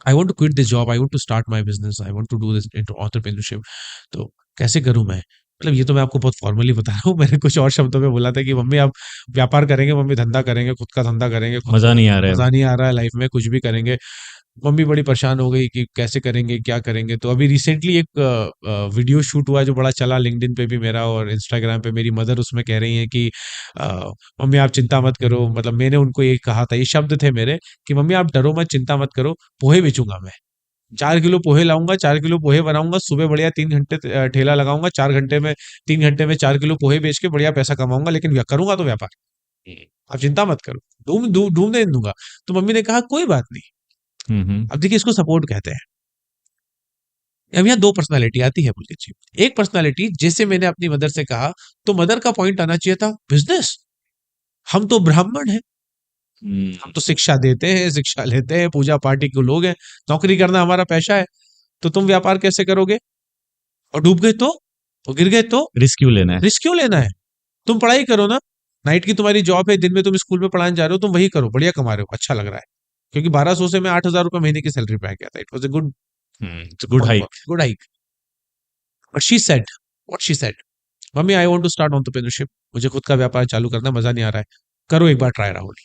I want to quit this job, I want to start my business, I want to do this entrepreneurship. तो कैसे करूं मैं, मतलब ये तो मैं आपको बहुत फॉर्मली बता रहा हूँ। मैंने कुछ और शब्दों में बोला था कि मम्मी आप व्यापार करेंगे, मम्मी धंधा करेंगे, खुद का धंधा करेंगे, मजा नहीं आ रहा है। मजा नहीं आ रहा है लाइफ में, कुछ भी करेंगे। मम्मी बड़ी परेशान हो गई कि कैसे करेंगे, क्या करेंगे। तो अभी रिसेंटली एक वीडियो शूट हुआ जो बड़ा चला लिंक्डइन पे भी मेरा और इंस्टाग्राम पे। मेरी मदर उसमें कह रही है कि मम्मी आप चिंता मत करो, मतलब मैंने उनको ये कहा था, ये शब्द थे मेरे कि मम्मी आप डरो मत, चिंता मत करो, पोहे बेचूंगा मैं। 4 किलो पोहे लाऊंगा, 4 किलो पोहे बनाऊंगा, सुबह बढ़िया 3 घंटे ठेला लगाऊंगा, 4 घंटे में 3 घंटे में 4 किलो पोहे बेच के बढ़िया पैसा कमाऊंगा, लेकिन करूंगा तो व्यापार, आप चिंता मत करो, ढूंढने दूंगा। तो मम्मी ने कहा कोई बात नहीं। अब देखिए, इसको सपोर्ट कहते हैं। अब यहाँ 2 पर्सनालिटी आती है पुलकित जी। एक पर्सनालिटी, जैसे मैंने अपनी मदर से कहा, तो मदर का पॉइंट आना चाहिए था बिजनेस। हम तो ब्राह्मण हैं, हम तो शिक्षा देते हैं, शिक्षा लेते हैं, पूजा पाठी के लोग हैं, नौकरी करना हमारा पेशा है, तो तुम व्यापार कैसे करोगे, और डूब गए तो गिर गए तो रिस्क क्यों लेना है? रिस्क क्यों लेना है। तुम पढ़ाई करो ना, नाइट की तुम्हारी जॉब है, दिन में तुम स्कूल में पढ़ाने जा रहे हो, तुम वही करो, बढ़िया कमा रहे हो, अच्छा लग रहा है। क्योंकि 1200 से मैं 8,000 रुपए महीने की सैलरी पे आ गया था। It was a good good hike. Good hike. But she said what she said, mummy I want to start entrepreneurship, मुझे खुद का व्यापार चालू करना, मजा नहीं आ रहा है, करो एक बार ट्राई राहुल।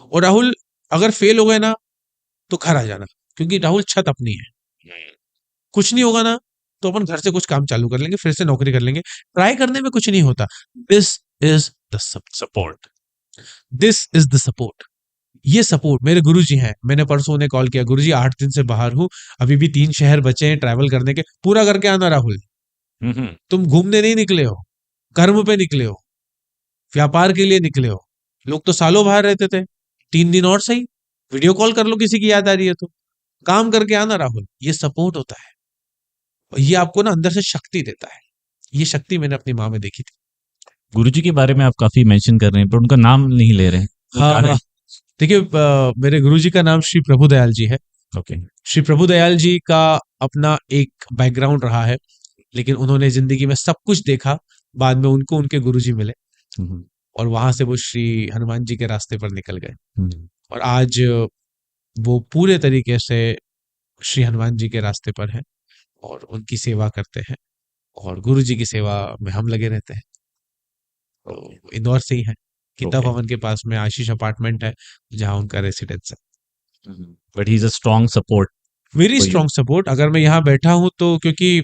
और राहुल अगर फेल हो गए ना तो घर आ जाना, क्योंकि राहुल छत अपनी है, कुछ नहीं होगा ना तो अपन घर से कुछ काम चालू कर लेंगे, फिर से नौकरी कर लेंगे, ट्राई करने में कुछ नहीं होता। This is the support, this is the support. ये सपोर्ट मेरे गुरुजी हैं। मैंने परसों उन्हें कॉल किया, गुरुजी 8 दिन से बाहर हूं, अभी भी 3 शहर बचे हैं ट्रैवल करने के, पूरा करके आना राहुल। तुम घूमने नहीं निकले हो, कर्म पे निकले हो, व्यापार के लिए निकले हो। लोग तो सालों बाहर रहते थे, 3 दिन और सही, वीडियो कॉल कर लो किसी की याद आ रही है तो, काम करके आना राहुल। ये सपोर्ट होता है और ये आपको ना अंदर से शक्ति देता है। ये शक्ति मैंने अपनी माँ में देखी थी। गुरुजी के बारे में आप काफी मेंशन कर रहे हैं, पर उनका नाम नहीं ले रहे हैं। वो हाँ कारण- हाँ, देखिए मेरे गुरुजी का नाम श्री प्रभु दयाल जी है। ओके। श्री प्रभु दयाल जी का अपना एक बैकग्राउंड रहा है, लेकिन उन्होंने जिंदगी में सब कुछ देखा, बाद में उनको उनके गुरुजी मिले हम्म, और वहां से वो श्री हनुमान जी के रास्ते पर निकल गए हम्म, और आज वो पूरे तरीके से श्री हनुमान जी के रास्ते पर हैं और उनकी सेवा करते हैं और गुरु जी की सेवा में हम लगे रहते हैं। तो इंदौर से ही हैं, गीता Okay. भवन के पास में आशीष अपार्टमेंट है जहाँ उनका रेसिडेंस है। But he is a strong support. Very For you. Strong support. अगर मैं यहाँ बैठा हूँ तो क्योंकि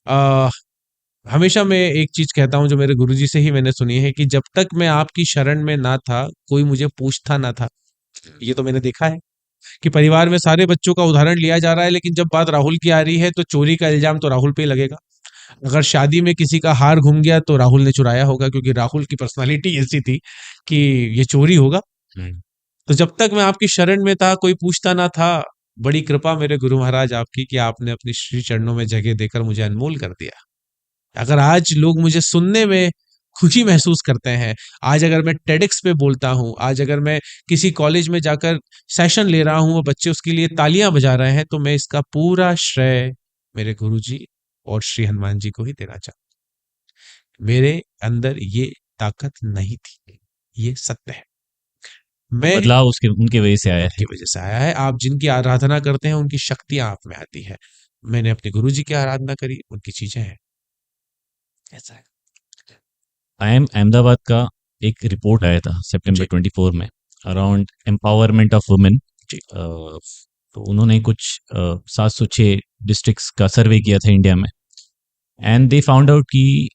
आ, हमेशा मैं एक चीज कहता हूँ जो मेरे गुरुजी से ही मैंने सुनी है कि जब तक मैं आपकी शरण में ना था कोई मुझे पूछता ना था। ये तो मैंने देखा है कि परिवार में सारे बच्चों का उदाहरण लिया जा रहा है, लेकिन जब बात राहुल की आ रही है तो चोरी का इल्जाम तो राहुल पे ही लगेगा। अगर शादी में किसी का हार घूम गया तो राहुल ने चुराया होगा, क्योंकि राहुल की पर्सनालिटी ऐसी थी कि ये चोरी होगा। तो जब तक मैं आपकी शरण में था कोई पूछता ना था। बड़ी कृपा मेरे गुरु महाराज आपकी कि आपने अपनी श्री चरणों में जगह देकर मुझे अनमोल कर दिया। अगर आज लोग मुझे सुनने में खुशी महसूस करते हैं, आज अगर मैं टेडेक्स पे बोलता हूँ, आज अगर मैं किसी कॉलेज में जाकर सेशन ले रहा हूँ और बच्चे उसके लिए तालियां बजा रहे हैं, तो मैं इसका पूरा श्रेय मेरे गुरुजी और श्री हनुमान जी को ही देना चाहता हूं। मेरे अंदर ये ताकत नहीं थी, ये सत्य है। मैं बदलाव उसके उनके वजह से आया है। की वजह से आया है। आप जिनकी आराधना करते हैं उनकी शक्तियां आप में आती है। मैंने अपने गुरुजी की आराधना करी, उनकी चीजें हैं। ऐसा है। IIM अहमदाबाद का एक रिपोर्ट आया था सितंबर 24 में अराउंड एम्पावरमेंट ऑफ वुमेन। जी। तो उन्होंने कुछ 706 डिस्ट्रिक्ट्स का सर्वे किया था इंडिया में, एंड दे फाउंड आउट कि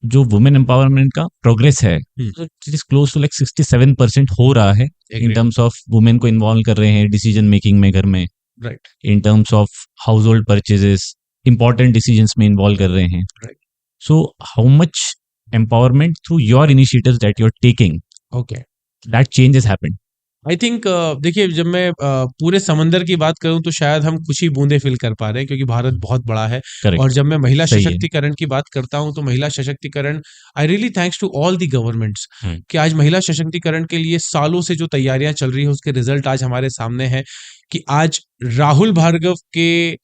जो वुमेन एम्पावरमेंट का प्रोग्रेस है it is close to like 67% हो रहा है in Agree. Terms of women को इन्वॉल्व कर रहे हैं डिसीजन मेकिंग में घर में, right. In terms of household purchases, important decisions में इन्वॉल्व कर रहे हैं। Right. So how much empowerment through your initiatives that you're taking, okay. that change has happened? I think देखिए, जब मैं पूरे समंदर की बात करूं तो शायद हम कुछ ही बूंदे फिल कर पा रहे हैं, क्योंकि भारत बहुत बड़ा है। Correct. और जब मैं महिला सही है। सशक्तिकरण की बात करता हूं तो महिला सशक्तिकरण, I really thanks to all the governments hmm. कि आज महिला सशक्तिकरण के लिए सालों से जो तैयारियां चल रही है उसके रिजल्ट आज हमारे सामने है कि आज राहुल भार्गव के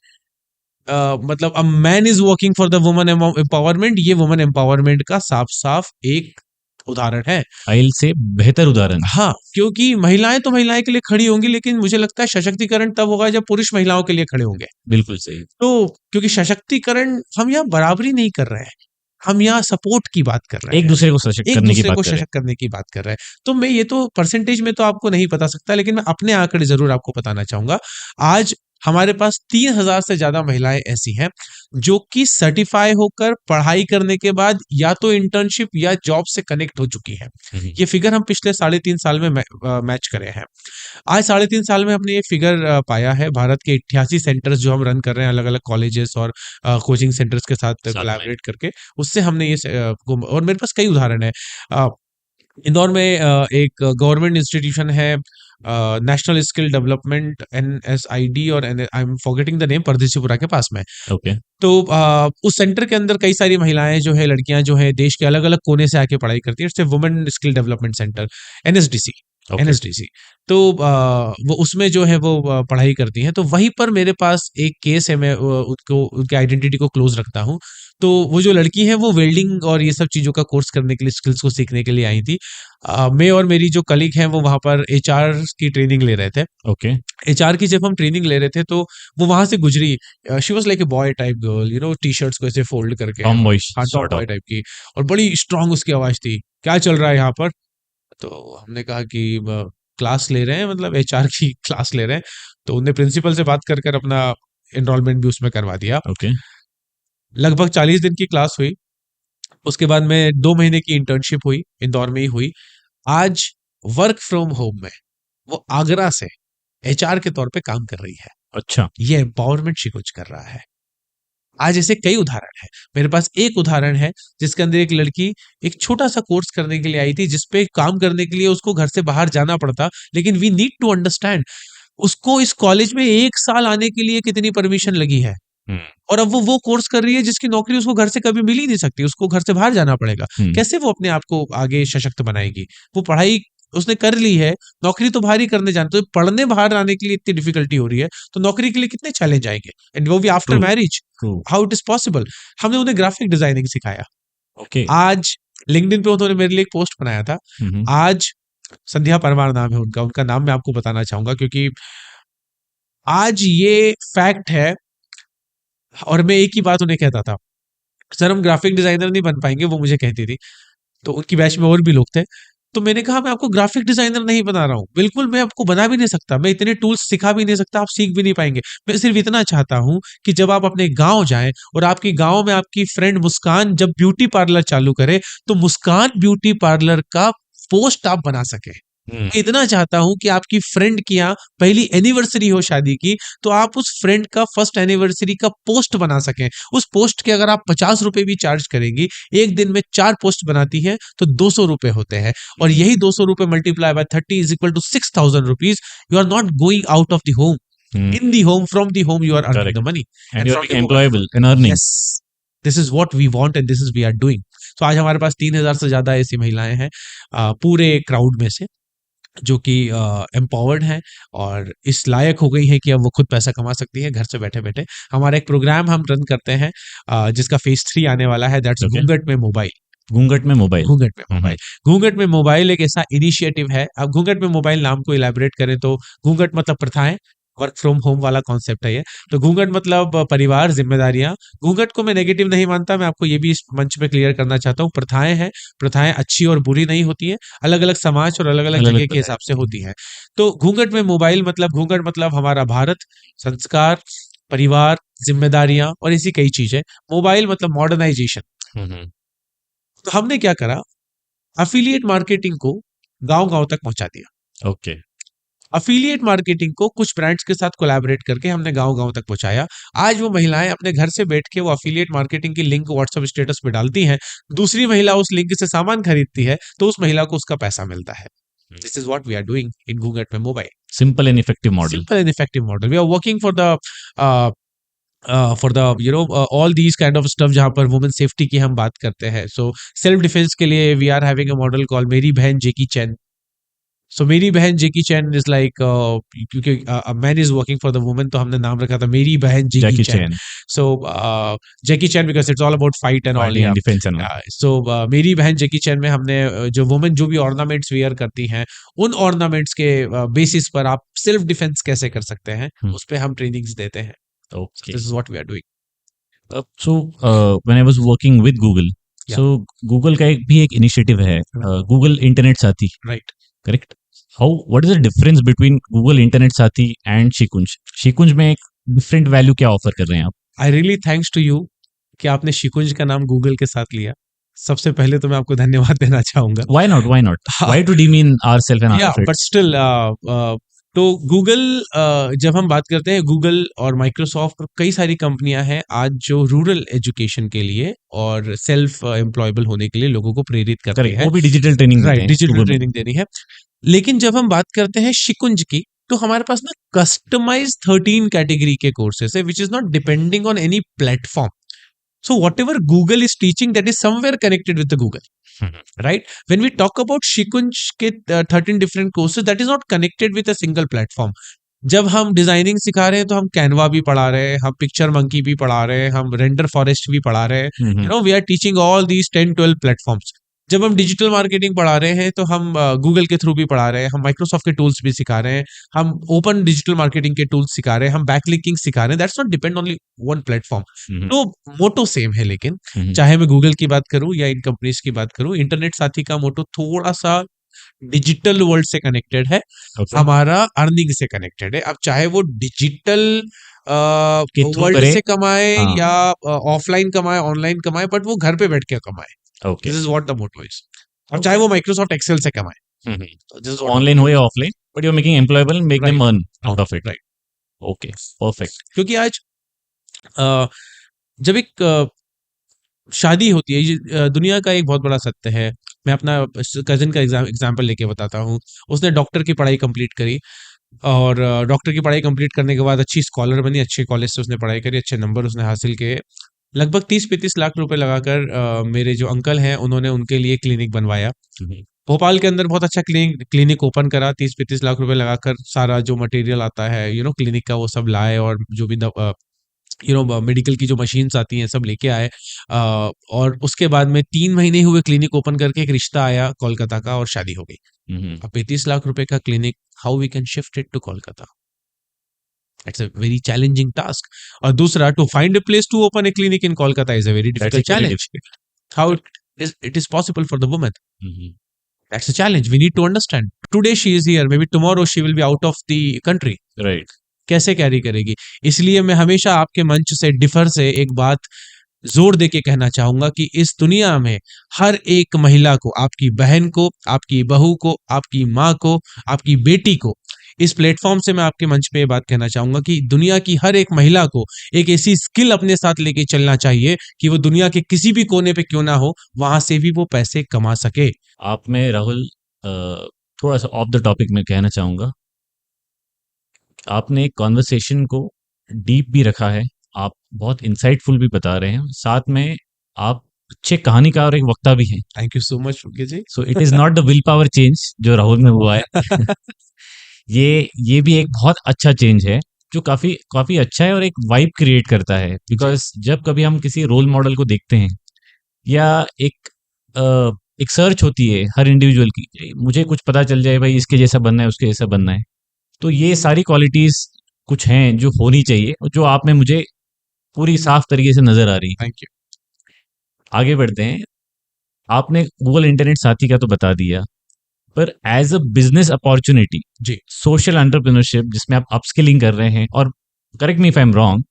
मतलब a man is working for the woman empowerment, ये वुमन एम्पावरमेंट का साफ साफ एक उदाहरण है। आइल से बेहतर उदाहरण। हाँ, क्योंकि महिलाएं तो महिलाएं के लिए खड़ी होंगी, लेकिन मुझे लगता है सशक्तिकरण तब होगा जब पुरुष महिलाओं के लिए खड़े होंगे। बिल्कुल सही। तो क्योंकि सशक्तिकरण, हम यहाँ बराबरी नहीं कर रहे हैं, हम यहाँ सपोर्ट की बात कर रहे हैं, एक दूसरे को सशक्त एक करने की दूसरे को बात करें। सशक्त करने की बात कर रहे हैं। तो मैं ये तो परसेंटेज में तो आपको नहीं बता सकता, लेकिन मैं अपने आंकड़े जरूर आपको बताना चाहूंगा। आज हमारे पास 3000 से ज्यादा महिलाएं ऐसी हैं जो कि सर्टिफाई होकर पढ़ाई करने के बाद या तो इंटर्नशिप या जॉब से कनेक्ट हो चुकी हैं। ये फिगर हम पिछले 3.5 साल में मैच करे हैं। आज 3.5 साल में हमने ये फिगर पाया है। भारत के 88 सेंटर्स जो हम रन कर रहे हैं अलग अलग कॉलेजेस और कोचिंग सेंटर्स के साथ कोलैबोरेट करके, उससे हमने ये और मेरे पास कई उदाहरण है। इंदौर में एक गवर्नमेंट इंस्टीट्यूशन है, नेशनल स्किल डेवलपमेंट NSID, और I am forgetting the name, Pardeshipura के पास में। ओके। तो उस सेंटर के अंदर कई सारी महिलाएं जो है, लड़कियां जो है, देश के अलग अलग कोने से आके पढ़ाई करती है। It's women skill development centre, NSDC। तो वो उसमें जो है वो पढ़ाई करती हैं। तो वहीं पर मेरे पास एक केस है, मैं उनको उनके आइडेंटिटी को क्लोज रखता हूँ। तो वो जो लड़की है वो वेल्डिंग और ये सब चीज़ों का कोर्स करने के लिए, स्किल्स को सीखने के लिए आई थी। मैं और मेरी जो कलीग हैं वो वहाँ पर एचआर की ट्रेनिंग ले रहे थे। ओके। एचआर की जब हम ट्रेनिंग ले रहे थे तो वो वहां से गुजरी। She was like a boy type girl, T shirts को ऐसे फोल्ड करके, टॉम बॉय हाँ Tom sort of. Boy type की, और बड़ी स्ट्रांग उसकी आवाज थी। क्या चल रहा है यहाँ पर? तो हमने कहा कि क्लास ले रहे हैं, मतलब एचआर की क्लास ले रहे हैं। तो उन्हें प्रिंसिपल से बात कर कर अपना एनरोलमेंट भी उसमें करवा दिया। ओके। लगभग 40 दिन की क्लास हुई। उसके बाद में 2 महीने की इंटर्नशिप हुई, इंदौर में ही हुई। आज वर्क फ्रॉम होम में वो आगरा से एचआर के तौर पे काम कर रही है। अच्छा। ये एम्पावरमेंट शी कुछ कर रहा है। आज ऐसे कई उदाहरण हैं। मेरे पास एक उदाहरण है जिसके अंदर एक लड़की एक छोटा सा कोर्स करने के लिए आई थी, जिसपे काम करने के लिए उसको घर से बाहर जाना पड़ता। लेकिन वी नीड टू अंडरस्टैंड, उसको इस कॉलेज में 1 साल आने के लिए कितनी परमिशन लगी है। हम्म। और अब वो कोर्स कर रही है जिसकी नौकरी उसको घर से कभी मिल ही नहीं सकती, उसको घर से बाहर जाना पड़ेगा। हम्म। कैसे वो अपने आप को आगे सशक्त बनाएगी? वो पढ़ाई उसने कर ली है, नौकरी तो बाहर ही करने जाना, तो पढ़ने बाहर आने के लिए इतनी डिफिकल्टी हो रही है, तो नौकरी के लिए कितने चैलेंज आएंगे, एंड वो भी after True. Marriage. True. How it is possible? हमने उन्हें ग्राफिक डिजाइनिंग सिखाया। ओके। आज लिंक्डइन पे उन्होंने मेरे लिए एक पोस्ट बनाया था। हम्म। आज संध्या परमार नाम है उनका, उनका नाम मैं आपको बताना चाहूंगा क्योंकि आज ये फैक्ट है। और मैं एक ही बात उन्हें कहता था, सर हम ग्राफिक डिजाइनर नहीं बन पाएंगे, वो मुझे कहती थी। तो उनकी बैच में और भी लोग थे। तो मैंने कहा मैं आपको ग्राफिक डिजाइनर नहीं बना रहा हूँ, बिल्कुल मैं आपको बना भी नहीं सकता, मैं इतने टूल्स सिखा भी नहीं सकता, आप सीख भी नहीं पाएंगे। मैं सिर्फ इतना चाहता हूं कि जब आप अपने गांव जाएं और आपकी गांव में आपकी फ्रेंड मुस्कान जब ब्यूटी पार्लर चालू करे, तो मुस्कान ब्यूटी पार्लर का पोस्ट आप बना सके। मैं इतना चाहता हूं कि आपकी फ्रेंड की यहाँ पहली एनिवर्सरी हो शादी की, तो आप उस फ्रेंड का फर्स्ट एनिवर्सरी का पोस्ट बना सकें। उस पोस्ट के अगर आप 50 रुपए भी चार्ज करेंगी, एक दिन में 4 पोस्ट बनाती है तो 200 रुपए होते हैं। और यही 200 रुपए multiply by 30 is equal to 6000 rupees. You are not going out of the home, in the home, from the home you are earning the money, and you are from the mobile. Employable and earning. Yes, this is what we want and this is we are doing. तो आज हमारे पास 3000 से ज्यादा ऐसी महिलाएं हैं पूरे crowd में से, जो कि एम्पावर्ड हैं और इस लायक हो गई हैं कि अब वो खुद पैसा कमा सकती है घर से बैठे बैठे। हमारा एक प्रोग्राम हम रन करते हैं जिसका फेज 3 आने वाला है, दैट्स Okay. घूंघट में मोबाइल। घूंघट में मोबाइल। घूंघट में मोबाइल, घूंघट में मोबाइल एक ऐसा इनिशिएटिव है। अब घूंघट में मोबाइल नाम को इलेबोरेट करें तो घूंघट मतलब प्रथाएं, वर्क फ्रॉम होम वाला कॉन्सेप्ट है ये। तो घूंघट मतलब परिवार, जिम्मेदारियां। घूंघट को मैं नेगेटिव नहीं मानता, मैं आपको ये भी इस मंच पे क्लियर करना चाहता हूँ। प्रथाएं हैं, प्रथाएं अच्छी और बुरी नहीं होती है, अलग अलग समाज और अलग अलग अलग-अलग जगह के हिसाब से होती है। तो घूंघट में मोबाइल मतलब, घूंघट मतलब हमारा भारत, संस्कार, परिवार, जिम्मेदारियां और ऐसी कई चीजें। मोबाइल मतलब मॉडर्नाइजेशन। तो हमने क्या करा, अफिलिएट मार्केटिंग को गांव गांव तक पहुंचा दिया। ओके। अफिलिएट मार्केटिंग को कुछ ब्रांड्स के साथ कोलैबोरेट करके हमने गांव गांव तक पहुंचाया। आज वो महिलाएं अपने घर से बैठ के वो अफिलिएट मार्केटिंग की लिंक व्हाट्सएप स्टेटस पे डालती हैं, दूसरी महिला उस लिंक से सामान खरीदती है, तो उस महिला को उसका पैसा मिलता है। This is what we are doing in घूंघट में mobile. Simple and effective model. Simple and effective model. We are working for the all these kind of stuff जहां पर वुमेन सेफ्टी की हम बात करते हैं। सो सेल्फ डिफेंस के लिए we are having a model call मेरी बहन जेकी चैन। सो मेरी बहन जेकी चैन इज लाइक, क्योंकि man is working for the women, तो हमने नाम रखा था मेरी बहन Jackie Chan. So Jackie Chan because it's all about fight and all, defence and all. So मेरी बहन जेकी चैन में हमने जो वुमेन जो भी ऑर्नामेंट्स वेयर करती हैं, उन ऑर्नामेंट्स के बेसिस पर आप सेल्फ डिफेंस कैसे कर सकते हैं, उस पर हम ट्रेनिंग्स देते हैं। Okay. This is what we are doing. So when I was working with Google, Yeah. so Google का एक इनिशिएटिव है, Google इंटरनेट साथी, right. Correct? What is the difference between Google internet साथी and शिकुंज? शिकुंज में एक different value क्या offer कर रहे हैं आप? I really thanks to you कि आपने शिकुंज का नाम गूगल के साथ लिया। सबसे पहले तो मैं आपको धन्यवाद देना चाहूंगा। Why not? Why not? Why to demean ourselves and our या efforts? बट स्टिल तो गूगल, जब हम बात करते हैं गूगल और माइक्रोसॉफ्ट और कई सारी कंपनियां हैं आज जो रूरल एजुकेशन के लिए और सेल्फ एम्प्लॉयबल होने के लिए लोगों को प्रेरित करते करेक्ट, हैं। वो भी डिजिटल ट्रेनिंग देते राइट, हैं डिजिटल Google में। ट्रेनिंग देनी है। लेकिन जब हम बात करते हैं शिकुंज की, तो हमारे पास ना कस्टमाइज 13 कैटेगरी के कोर्सेस है which is not depending on any platform. So whatever Google is teaching, that is somewhere connected with the Google, right? When we talk about Shikunj ke 13 different courses, that is not connected with a single platform. जब हम designing सिखा रहे हैं तो हम Canva भी पढ़ा रहे हैं, हम पिक्चर मंकी भी पढ़ा रहे हैं, हम रेंडर फॉरेस्ट भी पढ़ा रहे हैं, you know we are teaching all these 10-12 platforms. जब हम डिजिटल मार्केटिंग पढ़ा रहे हैं तो हम गूगल के थ्रू भी पढ़ा रहे हैं, हम माइक्रोसॉफ्ट के टूल्स भी सिखा रहे हैं, हम ओपन डिजिटल मार्केटिंग के टूल्स सिखा रहे हैं, हम बैकलिंकिंग सिखा रहे हैं। That's not depend only one platform. तो मोटो सेम है, लेकिन चाहे मैं गूगल की बात करूं या इन कंपनीज की बात करूं, इंटरनेट साथी का मोटो थोड़ा सा डिजिटल वर्ल्ड से कनेक्टेड है, ओके हमारा अर्निंग से कनेक्टेड है। अब चाहे वो डिजिटल के थ्रू वर्ल्ड करे। से कमाए हाँ या ऑफलाइन कमाए, ऑनलाइन कमाए, बट वो घर पे बैठ के कमाए। Okay this is what the motto is. अब चाहे वो माइक्रोसॉफ्ट एक्सेल से कमाए, दिस इज व्हाट ऑनलाइन हो या offline, but you are making employable, make them right earn out of it. Right. Okay, perfect. क्योंकि आज अ, जब एक शादी होती है, ये दुनिया का एक बहुत बड़ा सत्य है। मैं अपना कजिन का एग्जाम्पल लेके बताता हूँ। उसने डॉक्टर की पढ़ाई कंप्लीट करी, और डॉक्टर की पढ़ाई कंप्लीट करने के बाद अच्छी स्कॉलर बनी, अच्छे कॉलेज से उसने पढ़ाई करी, अच्छे नंबर उसने हासिल किए। लगभग 30-35 लाख रुपए लगाकर मेरे जो अंकल हैं उन्होंने उनके लिए क्लिनिक बनवाया। भोपाल के अंदर बहुत अच्छा क्लिनिक ओपन करा, 30-35 लाख रुपए लगाकर सारा जो मटेरियल आता है क्लिनिक का वो सब लाए, और जो भी मेडिकल की जो मशीन्स आती हैं सब लेके आए। और उसके बाद में 3 महीने हुए क्लिनिक ओपन करके, एक रिश्ता आया कोलकाता का और शादी हो गई। अब 35 लाख रुपए का clinic, how we can shift it to Kolkata? It's a very challenging task. और दूसरा, to find a place to open a clinic in Kolkata is a very that's difficult very challenge. How it is possible for the woman? Difficult. That's a challenge. We need to understand. Today she is here. Maybe tomorrow she will be out of the country. Right. कैसे carry करेगी? इसलिए मैं हमेशा आपके मंच से differ से एक बात जोर दे के कहना चाहूंगा कि इस दुनिया में हर एक महिला को, आपकी बहन को, आपकी बहू को, आपकी माँ को, आपकी बेटी को, इस प्लेटफॉर्म से मैं आपके मंच पे ये बात कहना चाहूंगा कि दुनिया की हर एक महिला को एक ऐसी स्किल अपने साथ लेके चलना चाहिए कि वो दुनिया के किसी भी कोने पे क्यों ना हो, वहां से भी वो पैसे कमा सके। आप में राहुल, थोड़ा सा ऑफ द टॉपिक में कहना चाहूँगा, आपने कॉन्वर्सेशन को डीप भी रखा है, आप बहुत इंसाइटफुल भी बता रहे हैं, साथ में आप अच्छे कहानीकार और एक वक्ता भी हैं। Thank you so much Phulke ji. So it is not the will power change जो राहुल में हुआ है। ये भी एक बहुत अच्छा चेंज है जो काफ़ी काफ़ी अच्छा है और एक वाइब क्रिएट करता है। बिकॉज़ जब कभी हम किसी रोल मॉडल को देखते हैं या एक एक सर्च होती है हर इंडिविजुअल की, मुझे कुछ पता चल जाए भाई इसके जैसा बनना है, उसके जैसा बनना है, तो ये सारी क्वालिटीज़ कुछ हैं जो होनी चाहिए और जो आप में मुझे पूरी साफ तरीके से नज़र आ रही है। Thank you. आगे बढ़ते हैं। आपने गूगल इंटरनेट साथी का तो बता दिया, पर एज अ बिजनेस अपॉर्चुनिटी, जी। सोशल एंटरप्रेन्योरशिप जिसमें आप अपस्किलिंग कर रहे हैं, और correct me if I am wrong,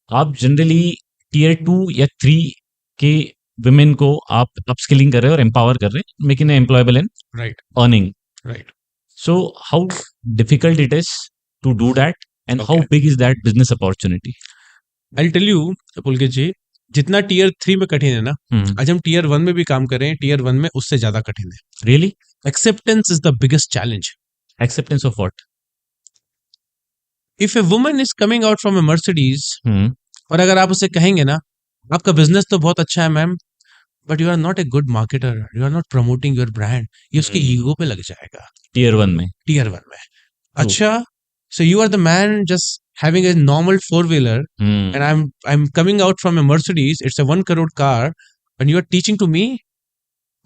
आप जनरली टियर 2 या 3 के विमेन को आप अपस्किलिंग कर रहे हैं और एम्पावर कर रहे हैं, making employable in right earning. Right. So how difficult it is to do that, and how Okay. big is that business opportunity? I tell you Pulkit ji, जितना टियर 3 में कठिन है ना, आज हम टियर 1 में भी काम कर रहे हैं, टियर 1 में उससे ज्यादा कठिन है। Really? Acceptance is the biggest challenge. Acceptance of what? If a woman is coming out from A Mercedes, Hmm. और अगर आप उसे कहेंगे ना, आपका बिजनेस तो बहुत अच्छा है ma'am, but you are not a good marketer, you are not promoting your brand, ये उसके ईगो पे लग जाएगा। Tier 1 में. टियर 1 में अच्छा, so you are the man just having a normal four-wheeler, Hmm. and I'm coming out from a Mercedes, it's a 1 crore car, and you are teaching to me,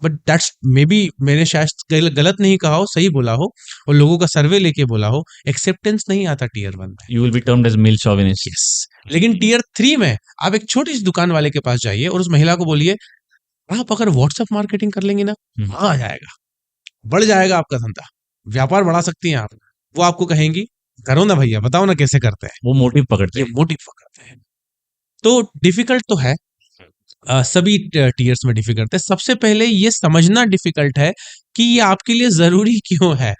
but that's maybe मैंने शायद गलत नहीं कहा हो, सही बोला हो, और लोगों का सर्वे लेके बोला हो, एक्सेप्टेंस नहीं आता टियर 1 में। You will be termed as male chauvinist. Yes. लेकिन टियर 3 में आप एक छोटी सी दुकान वाले के पास जाइए और उस महिला को बोलिए, आप अगर व्हाट्सएप मार्केटिंग कर लेंगे ना, आ जाएगा, बढ़ जाएगा आपका धंधा, व्यापार बढ़ा सकती हैं आप। वो आपको कहेंगी, करो ना भैया, बताओ ना कैसे करते हैं। वो मोटिव पकड़ते ये हैं. मोटिव पकड़ते हैं। तो डिफिकल्ट तो है, सभी टीयर्स में डिफिकल्ट है। सबसे पहले ये समझना डिफिकल्ट है कि ये आपके लिए जरूरी क्यों है।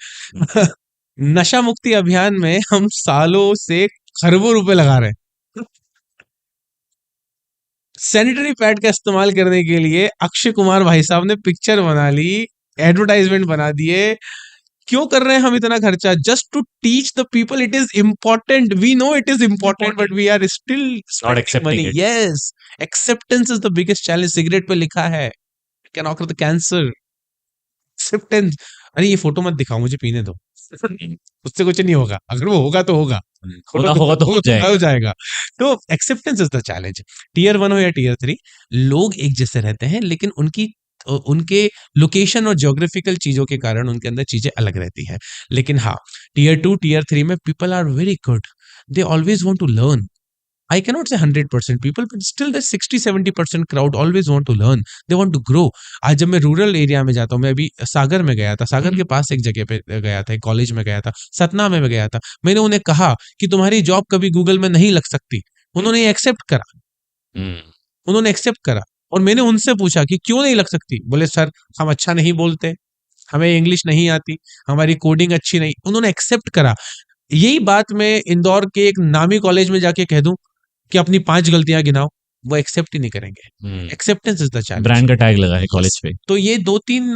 नशा मुक्ति अभियान में हम सालों से खरबों रुपए लगा रहे हैं। सैनिटरी पैड का इस्तेमाल करने के लिए अक्षय कुमार भाई साहब ने पिक्चर बना ली, एडवर्टाइजमेंट बना दिए। क्यों कर रहे हैं हम इतना खर्चा? Just to teach the people it is important. We know it is important, but we are still Not accepting it. Yes, acceptance is the biggest challenge. Cigarette पे लिखा है can occur the cancer. Acceptance. अरे ये photo मत दिखाओ, मुझे पीने दो। उससे कुछ नहीं होगा, अगर वो होगा तो होगा, होगा तो हो जाएगा। हो जाएगा। तो acceptance is the challenge. Tier 1 हो या टीयर 3, लोग एक जैसे रहते हैं, लेकिन उनके लोकेशन और ज्योग्राफिकल चीजों के कारण उनके अंदर चीजें अलग रहती है। लेकिन हाँ, टीयर 2 टीयर 3 में people are very good, they always want to learn. I cannot say 100% people, but still there's 60-70% crowd always want to learn. They want to grow. आज जब मैं रूरल एरिया में जाता हूँ, मैं अभी सागर में गया था, सागर के पास एक जगह पे गया था, एक कॉलेज में गया था, सतना में गया था। मैंने उन्हें कहा कि तुम्हारी जॉब कभी गूगल में नहीं लग सकती। उन्होंने एक्सेप्ट करा, उन्होंने एक्सेप्ट करा। और मैंने उनसे पूछा कि क्यों नहीं लग सकती? बोले सर हम अच्छा नहीं बोलते, हमें इंग्लिश नहीं आती, हमारी कोडिंग अच्छी नहीं। उन्होंने एक्सेप्ट करा। यही बात मैं इंदौर के एक नामी कॉलेज में जाके कह दूं कि अपनी 5 गलतियां गिनाओ, वो एक्सेप्ट ही नहीं करेंगे। Acceptance is the challenge. Brand का टैग लगा है कॉलेज पे। तो ये 2-3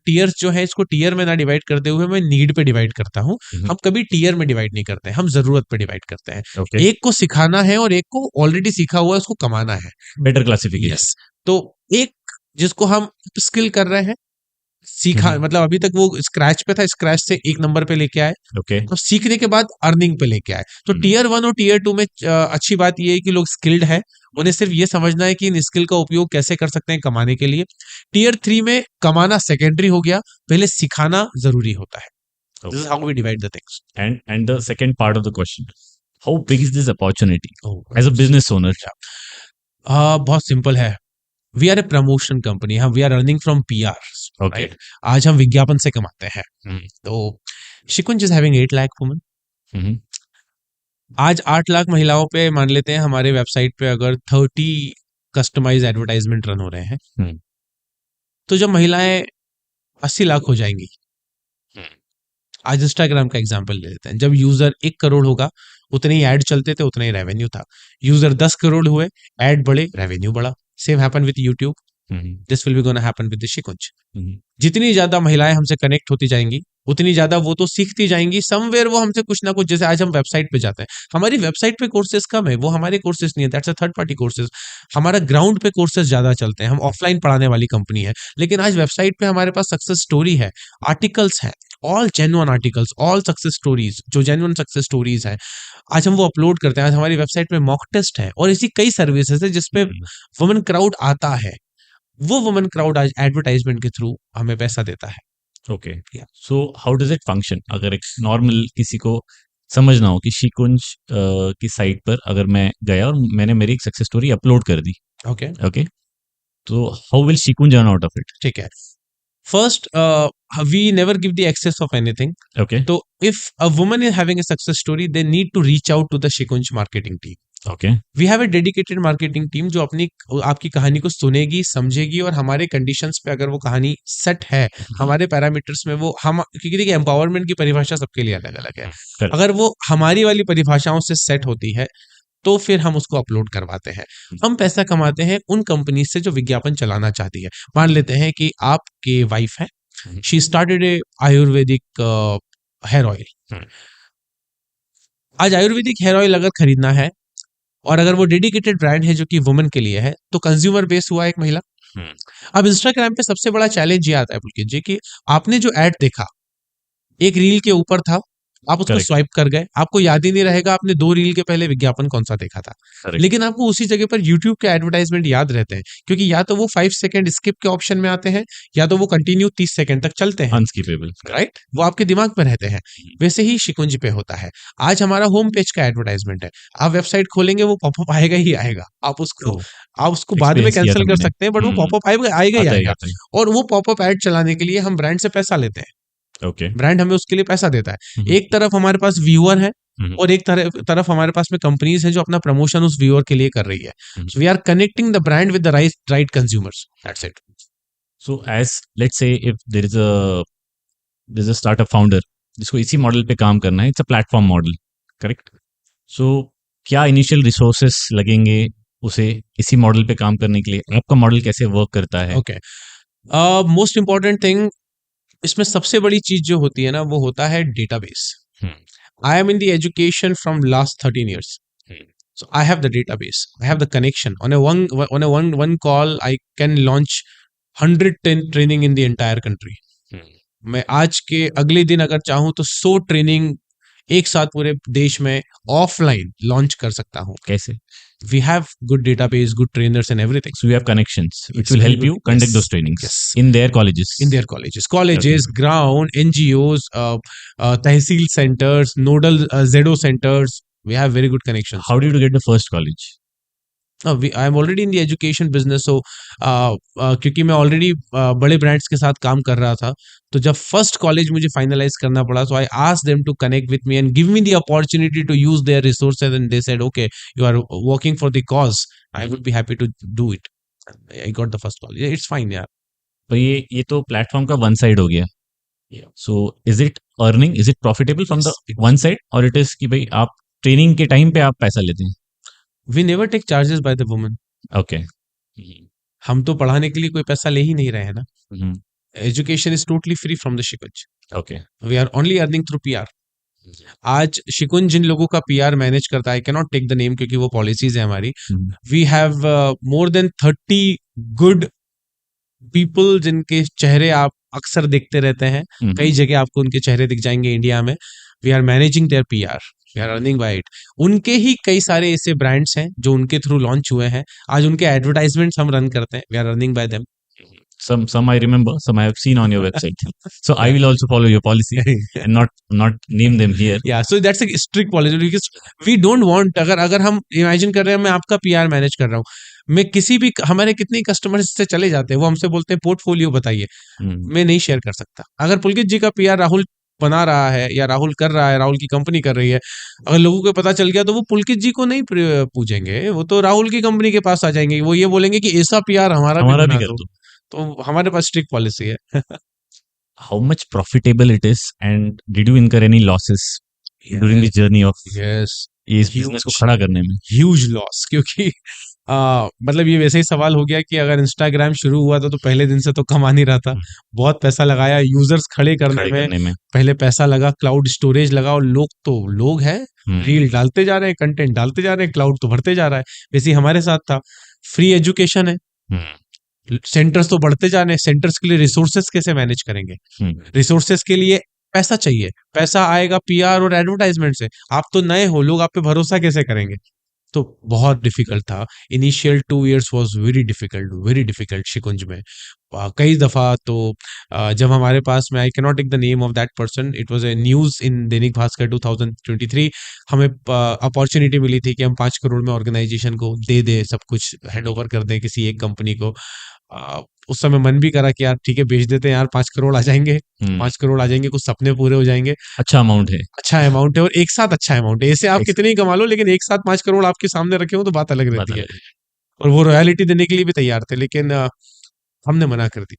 टीयर्स जो है, इसको टीयर में ना डिवाइड करते हुए मैं नीड पे डिवाइड करता हूँ। हम कभी टीयर में डिवाइड नहीं करते हैं, हम जरूरत पे डिवाइड करते हैं। ओके, एक को सिखाना है और एक को ऑलरेडी सीखा हुआ है, उसको कमाना है। Better classification. यस, तो एक जिसको हम स्किल कर रहे हैं, सीखा मतलब अभी तक वो स्क्रैच पे था, स्क्रैच से 1 नंबर पे लेके आए, ओके, तो सीखने के बाद अर्निंग पे लेके आए। तो टीयर 1 और टीयर 2 में अच्छी बात ये है कि लोग स्किल्ड है, उन्हें सिर्फ ये समझना है कि इन स्किल का उपयोग कैसे कर सकते हैं कमाने के लिए। टीयर 3 में कमाना सेकेंडरी हो गया, पहले सिखाना जरूरी होता है। This is how we divide the things. and the second part of the question, how big is this opportunity as a business owner? बहुत सिंपल है। We are a promotion company, हम we are earning from PR. Okay. आज हम विज्ञापन से कमाते हैं। तो Shikunj is having 8 lakh women. Hmm, आज 8 लाख महिलाओं पे मान लेते हैं हमारे वेबसाइट पे अगर 30 कस्टमाइज एडवर्टाइजमेंट रन हो रहे हैं, तो जब महिलाएं 80 लाख हो जाएंगी, आज इंस्टाग्राम का एग्जांपल ले लेते हैं, जब यूजर 1 करोड़ होगा, उतने ही ऐड चलते थे, उतना ही रेवेन्यू था। यूजर 10 करोड़ हुए, ऐड बढ़े, रेवेन्यू बढ़ा। Same happen with YouTube, this will be gonna happen with Shikunj. जितनी ज्यादा महिलाएं हमसे कनेक्ट होती जाएंगी, उतनी ज्यादा वो तो सीखती जाएंगी। समवेयर वो हमसे कुछ ना कुछ, जैसे आज हम वेबसाइट पे जाते हैं, हमारी वेबसाइट पे कोर्सेज कम है, वो हमारे कोर्सेज नहीं है, that's a third party courses. हमारा ग्राउंड पे कोर्सेज ज्यादा चलते हैं, हम ऑफलाइन पढ़ाने वाली कंपनी है। लेकिन आज वेबसाइट पे हमारे पास सक्सेस स्टोरी है, आर्टिकल्स हैं, all genuine articles, all success stories, जो जेन्युइन सक्सेस स्टोरीज है, आज हम वो अपलोड करते हैं। आज हमारी वेबसाइट पे मॉक टेस्ट है, और ऐसी कई सर्विसेज है जिसपे वुमेन क्राउड आता है। वो वुमेन क्राउड आज एडवर्टाइजमेंट के थ्रू हमें पैसा देता है। Okay, so how does it function? अगर एक नॉर्मल किसी को समझना हो कि शिकुंज की साइट पर अगर मैं गया और मैंने मेरी एक सक्सेस स्टोरी अपलोड कर दी, ओके ओके, तो how will Shikunj earn out of it? ठीक है। First, we never give the access of anything. Okay, तो if a woman is having a success story, they need to reach out to the Shikunj marketing team. Okay, we have a dedicated marketing team जो आपकी कहानी को सुनेगी, समझेगी, और हमारे conditions पे अगर वो कहानी सेट है, हमारे पैरामीटर्स में, वो हम, क्योंकि देखिए एम्पावरमेंट की परिभाषा सबके लिए अलग अलग है, correct. अगर वो हमारी वाली परिभाषाओं से सेट होती है, तो फिर हम उसको अपलोड करवाते हैं। हम पैसा कमाते हैं उन कंपनी से जो विज्ञापन चलाना चाहती है। मान लेते हैं कि आपके वाइफ है, she started a Ayurvedic hair oil. आज आयुर्वेदिक हेयर ऑयल अगर खरीदना है, और अगर वो डेडिकेटेड ब्रांड है जो कि वुमेन के लिए है, तो कंज्यूमर बेस हुआ एक महिला। अब इंस्टाग्राम पे सबसे बड़ा चैलेंज ये आता है पुलकित जी कि आपने जो एड देखा, एक रील के ऊपर था, आप उसको Correct. स्वाइप कर गए, आपको याद ही नहीं रहेगा आपने 2 रील के पहले विज्ञापन कौन सा देखा था। Correct. लेकिन आपको उसी जगह पर YouTube के एडवर्टाइजमेंट याद रहते हैं, क्योंकि या तो वो 5 सेकंड स्किप के ऑप्शन में आते हैं, या तो वो कंटिन्यू 30 सेकंड तक चलते हैं, अनस्किपेबल, राइट? वो आपके दिमाग में रहते हैं। वैसे ही शिकुंज पे होता है। आज हमारा होम पेज का एडवर्टाइजमेंट है, आप वेबसाइट खोलेंगे, वो पॉपअप आएगा ही आएगा। आप उसको बाद में Experience किया कैंसिल था कर मैंने। सकते हैं, बट वो पॉपअप आएगा ही आता है, आएगा। आता है। और वो पॉपअप ऐड चलाने के लिए हम ब्रांड से पैसा लेते हैं, ओके, ब्रांड हमें उसके लिए पैसा देता है। एक तरफ हमारे पास व्यूअर है, और एक तरफ हमारे पास में कंपनीज है जो अपना प्रमोशन उस व्यूअर के लिए कर रही है। We are connecting the brand with the right consumers, that's it. So as let's say if there is a startup founder जिसको इसी मॉडल पे काम करना है, it's a platform model, correct? So क्या इनिशियल रिसोर्सेस लगेंगे उसे इसी मॉडल पे काम करने के लिए? आपका मॉडल कैसे वर्क करता है? ओके, मोस्ट इंपॉर्टेंट थिंग इसमें सबसे बड़ी चीज जो होती है ना, वो होता है database. I am in the education from last 13 years. So I have the database. I have the connection. On a one call, I can launch 110 training in the entire country. मैं आज के अगले दिन अगर चाहूँ तो 100 ट्रेनिंग एक साथ पूरे देश में ऑफलाइन लॉन्च कर सकता हूँ. कैसे? We have good database, good trainers and everything. So you have connections which Yes, will very help good. you conduct Yes. those trainings Yes. in their colleges. In their colleges, ground, NGOs, Tehsil centers, nodal ZO centers. We have very good connections. How did you get the first college? I'm already in the education business, so क्योंकि मैं already बड़े brands के साथ काम कर रहा था, तो जब first college मुझे finalize करना पड़ा, so I asked them to connect with me and give me the opportunity to use their resources, and they said, okay, you are working for the cause, I would be happy to do it. I got the first college. It's fine, yeah. पर ये तो platform का one side हो गया. So is it earning, is it profitable from the one side, और it is कि भाई आप ट्रेनिंग के टाइम पे आप पैसा लेते हैं? We never take charges by the woman. Okay. हम तो पढ़ाने के लिए कोई पैसा ले ही नहीं रहे हैं ना. Education is totally free from the Shikunj. Okay. We are only earning through PR. आज शिकुंज जिन लोगों का PR मैनेज करता है, I can not take the name क्योंकि वो पॉलिसीज है हमारी. We have more than 30 good people जिनके चेहरे आप अक्सर देखते रहते हैं. कई जगह आपको उनके चेहरे दिख जाएंगे इंडिया में. We are managing their PR. We are earning by it. उनके ही कई सारे ऐसे ब्रांड्स हैं जो उनके थ्रू लॉन्च हुए हैं. आज उनके एडवर्टाइजमेंट्स हम रन करते हैं. We are earning by them. Some I remember, some I have seen on your website. So I will also follow your policy and not name them here. Yeah, so that's a strict policy because we don't want, अगर हम imagine कर रहे हैं मैं आपका PR manage कर रहा हूँ, मैं किसी भी, हमारे कितने कस्टमर्स से चले जाते हैं, वो हमसे बोलते हैं पोर्टफोलियो बताइए, मैं नहीं शेयर कर सकता. अगर पुलकित जी का PR राहुल बना रहा है या राहुल कर रहा है, राहुल की कंपनी कर रही है, अगर लोगों को पता चल गया तो वो पुलकित जी को नहीं पूछेंगे, वो तो राहुल की कंपनी के पास आ जाएंगे. वो ये बोलेंगे कि ऐसा PR हमारा भी कर बना दो. दो. तो हमारे पास स्ट्रिक्ट पॉलिसी है. How much profitable it is, and did you incur any losses during the journey of Yes. इस बिजनेस को खड़ा करने में? ह्यूज लॉस, क्योंकि मतलब ये वैसे ही सवाल हो गया कि अगर इंस्टाग्राम शुरू हुआ था तो पहले दिन से तो कमा नहीं रहा था. बहुत पैसा लगाया यूजर्स खड़े करने में. पहले पैसा लगा, क्लाउड स्टोरेज लगा, और लोग है रील डालते जा रहे हैं, कंटेंट डालते जा रहे हैं, क्लाउड तो भरते जा रहा है. वैसे ही हमारे साथ था. फ्री एजुकेशन है, सेंटर्स तो बढ़ते जा रहे हैं. सेंटर्स के लिए रिसोर्सेस कैसे मैनेज करेंगे? रिसोर्सेस के लिए पैसा चाहिए. पैसा आएगा PR और एडवर्टाइजमेंट से. आप तो नए हो, लोग आप पे भरोसा कैसे करेंगे? तो बहुत डिफिकल्ट था. Initial 2 years was very difficult Shikunj में. कई दफा तो जब हमारे पास में, I can not take the name of that person, it was a news in Dainik Bhaskar 2023, हमें अपॉर्चुनिटी मिली थी कि हम 5 करोड़ में ऑर्गेनाइजेशन को दे सब कुछ हैंड ओवर कर दें किसी एक कंपनी को. उस समय मन भी करा कि यार ठीक है, बेच देते हैं यार, 5 करोड़ आ जाएंगे, 5 करोड़ आ जाएंगे, कुछ सपने पूरे हो जाएंगे. अच्छा अमाउंट है और एक साथ अच्छा अमाउंट है. ऐसे आप कितने ही कमा लो, लेकिन एक साथ 5 करोड़ आपके सामने रखे हो तो बात अलग रहती है. और वो रॉयल्टी देने के लिए भी तैयार थे, लेकिन हमने मना कर दी.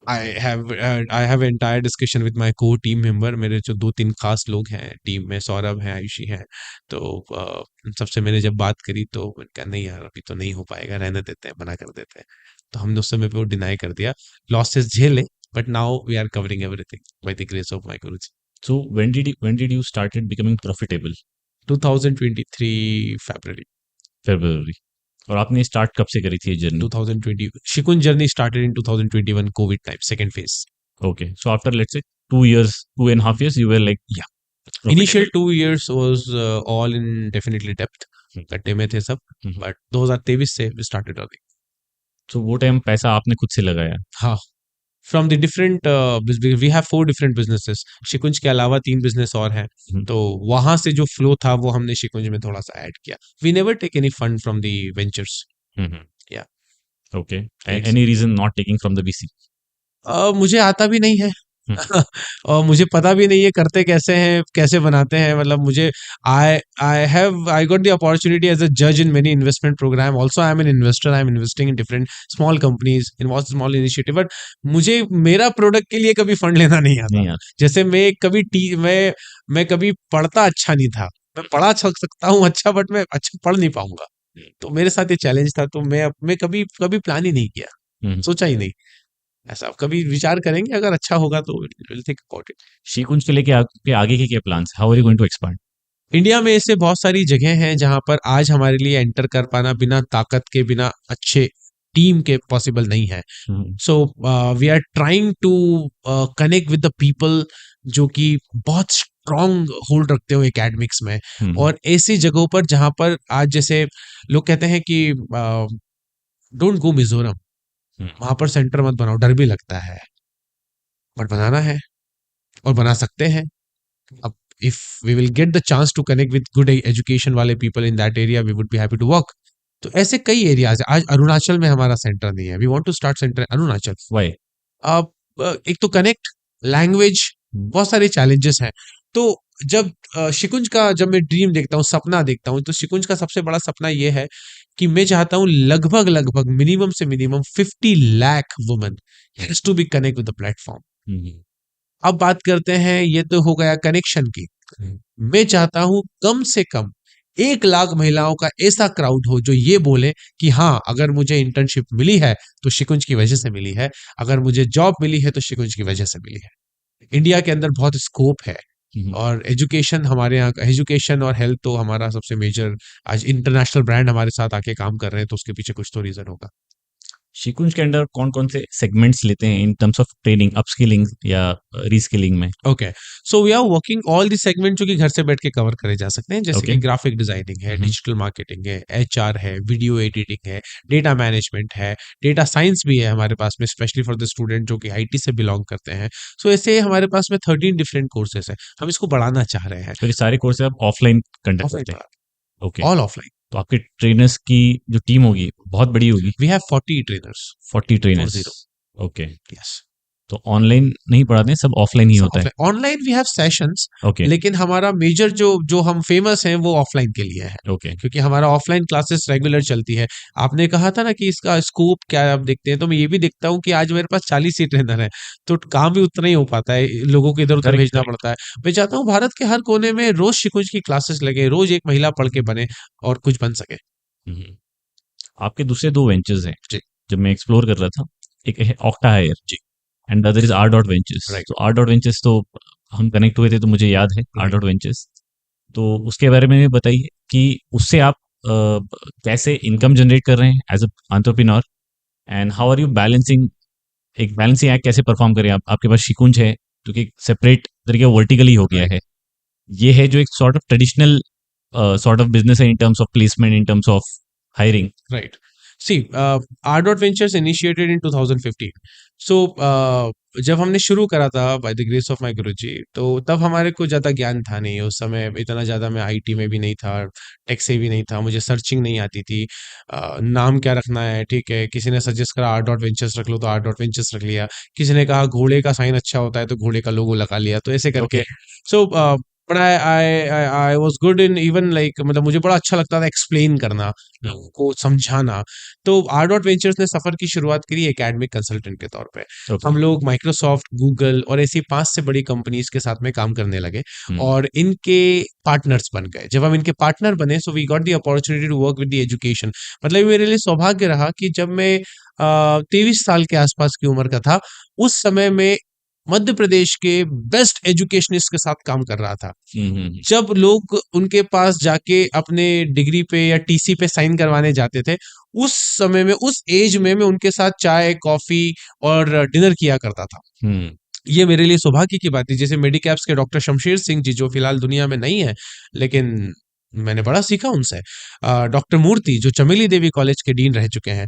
I have entire discussion with my core team member. मेरे जो 2-3 खास लोग हैं टीम में, सौरभ हैं, आयुषी हैं, तो सबसे मैंने जब बात करी तो मैंने कहा नहीं यार, अभी तो नहीं हो पाएगा, रहने देते हैं, मना कर देते हैं. तो हमने उस समय पे वो डिनाई कर दिया. लॉसेस झेले, but now we are covering everything by the grace of my Guruji. So when did you started becoming profitable? 2023 February. और आपने स्टार्ट कब से करी थी ये journey? 2020. Shikunj journey started in 2021 covid time, second phase. Okay, so after let's say 2.5 years, you were like, yeah. Initial 2 years was all in definitely depth. कट्टे में थे सब, बट 2023 से we started earning. So वो टाइम पैसा आपने खुद से लगाया? हाँ. From the different we have 4 different businesses. शिकुंज के अलावा 3 बिजनेस और हैं. तो वहां से जो फ्लो था वो हमने शिकुंज में थोड़ा सा ऐड किया. We never take any fund from the ventures. Yeah. Okay. Any reason not taking from the VC? मुझे आता भी नहीं है. और मुझे पता भी नहीं है करते कैसे हैं, कैसे बनाते हैं. मतलब मुझे I got the opportunity as a judge in many investment program. Also I am an investor. I am investing in different small companies, in small initiative. But मुझे मेरा प्रोडक्ट के लिए कभी फंड लेना नहीं आता. जैसे मैं कभी पढ़ता अच्छा नहीं था. मैं पढ़ा सकता हूँ अच्छा, बट मैं अच्छा पढ़ नहीं पाऊंगा. तो मेरे साथ ये चैलेंज था. तो मैं कभी प्लान ही नहीं किया, सोचा ही नहीं. ऐसा कभी विचार करेंगे, अगर अच्छा होगा तो will think about it. Shikunj के लिए आगे के क्या plans? How are you going to expand? India में ऐसे बहुत सारी जगह हैं जहां पर आज हमारे लिए एंटर कर पाना बिना ताकत के, बिना अच्छे टीम के पॉसिबल नहीं है। So we are trying to connect with the people जो कि बहुत स्ट्रॉन्ग होल्ड रखते हो एकेडमिक्स में, और ऐसी जगहों पर जहां पर आज जैसे लोग कहते हैं कि डोंट गो मिजोरम, वहां पर सेंटर मत बनाओ, डर भी लगता है, बट बनाना है और बना सकते हैं। अब if we will get the chance to connect with good education वाले people in that area, we would be happy to work. तो ऐसे कई एरियाज है। आज अरुणाचल में हमारा सेंटर नहीं है, we want to start centre Arunachal. Why? अब एक तो कनेक्ट, लैंग्वेज, बहुत सारे चैलेंजेस हैं। तो जब शिकुंज का जब मैं ड्रीम देखता हूँ, सपना देखता हूँ, तो शिकुंज का सबसे बड़ा सपना ये है कि मैं चाहता हूँ लगभग लगभग मिनिमम से minimum 50 lakh women has to be connect with the platform. अब बात करते हैं, ये तो हो गया कनेक्शन की। मैं चाहता हूं कम से कम 1 लाख महिलाओं का ऐसा क्राउड हो जो ये बोले कि हाँ, अगर मुझे इंटर्नशिप मिली है तो शिकुंज की वजह से मिली है, अगर मुझे जॉब मिली है तो शिकुंज की वजह से मिली है। इंडिया के अंदर बहुत स्कोप है, और एजुकेशन हमारे यहाँ का, एजुकेशन और हेल्थ तो हमारा सबसे मेजर, आज इंटरनेशनल ब्रांड हमारे साथ आके काम कर रहे हैं, तो उसके पीछे कुछ तो रीजन होगा। शिकुंज के अंडर कौन कौन से सेगमेंट्स लेते हैं in terms of training, upskilling या रीस्किलिंग में? Okay, so we are working all the segment जो कि घर से बैठ के कवर करे जा सकते हैं, जैसे Okay. कि ग्राफिक डिजाइनिंग है, डिजिटल मार्केटिंग है, एचआर है, वीडियो एडिटिंग है, डेटा मैनेजमेंट है, डेटा साइंस भी है हमारे पास में, स्पेशली फॉर द स्टूडेंट जो कि आईटी से बिलोंग करते हैं। सो ऐसे हमारे पास में 13 डिफरेंट कोर्सेज है, हम इसको बढ़ाना चाह रहे हैं। तो ये सारे कोर्सेज आप ऑफलाइन कंडक्ट करते हैं? Okay, all offline. तो आपके ट्रेनर्स की जो टीम होगी बहुत बड़ी होगी? We have 40 trainers. 40 trainers. 40. Okay, yes. तो ऑनलाइन नहीं पढ़ाते हैं, सब ऑफलाइन ही होता है? Online we have sessions, okay लेकिन हमारा मेजर जो जो हम फेमस हैं वो ऑफलाइन के लिए है, ओके क्योंकि हमारा ऑफलाइन क्लासेस रेगुलर चलती है। आपने कहा था ना कि इसका स्कोप क्या है, आप देखते हैं, तो मैं ये भी देखता हूँ कि आज मेरे पास 40 ही ट्रेनर है, तो काम भी उतना ही हो पाता है, लोगों को इधर उधर Correct, भेजना correct. पड़ता है। मैं चाहता हूँ भारत के हर कोने में रोज शिकुंज की क्लासेस लगे, रोज एक महिला पढ़ के बने और कुछ बन सके। हम्म। आपके दूसरे 2 वेंचर्स हैं जी। जब मैं एक्सप्लोर कर रहा था, एक है ऑक्टा हायर जी। And other is R dot Ventures. Right. तो आर डॉट वेंचर्स तो हम कनेक्ट हुए थे, तो मुझे याद है आर डॉट वेंचर्स। तो उसके बारे में भी बताइए कि उससे आप कैसे इनकम जनरेट कर रहे हैं as a entrepreneur, and how are you balancing, एक बैलेंसिंग एक्ट कैसे परफॉर्म करें आप? आपके पास शिकुंज है जो कि सेपरेट तरीके वर्टिकली हो गया है, ये है जो एक sort of traditional sort of business है in terms of placement, in terms of hiring. Right. See, R Dot Ventures initiated in 2015. So, जब हमने शुरू करा था by the grace of my guruji, तो तब हमारे को ज़्यादा ज्ञान था नहीं उस समय, इतना ज़्यादा मैं आईटी में भी नहीं था, टेक से भी नहीं था, मुझे सर्चिंग नहीं आती थी। नाम क्या रखना है, ठीक है, किसी ने सजेस्ट करा आर डॉट वेंचर्स रख लो, तो आर डॉट वेंचर्स रख लिया। किसी ने कहा घोड़े का साइन अच्छा होता है, तो घोड़े का लोगो लगा लिया, तो ऐसे करके। So but I was good in even like, मतलब मुझे बड़ा अच्छा लगता था एक्सप्लेन करना, लोगों को समझाना। तो आर डॉट वेंचर्स ने सफर की शुरुआत करी एकेडमिक कंसल्टेंट के तौर पे। हम लोग माइक्रोसॉफ्ट, गूगल और ऐसी 5 से बड़ी कंपनीज के साथ में काम करने लगे और इनके पार्टनर्स बन गए। जब हम इनके पार्टनर बने, so we got the opportunity to work with the education. मतलब मेरे लिए सौभाग्य रहा कि जब मैं 23 साल के आसपास की उम्र का था, उस समय में मध्य प्रदेश के बेस्ट एजुकेशनिस्ट के साथ काम कर रहा था। जब लोग उनके पास जाके अपने डिग्री पे या टीसी पे साइन करवाने जाते थे, उस समय में, उस एज में मैं उनके साथ चाय, कॉफी और डिनर किया करता था। ये मेरे लिए सौभाग्य की बात थी। जैसे मेडिकैप्स के डॉक्टर शमशेर सिंह जी, जो फिलहाल दुनिया में नहीं है, लेकिन मैंने बड़ा सीखा उनसे। डॉक्टर मूर्ति, जो चमेली देवी कॉलेज के डीन रह चुके हैं,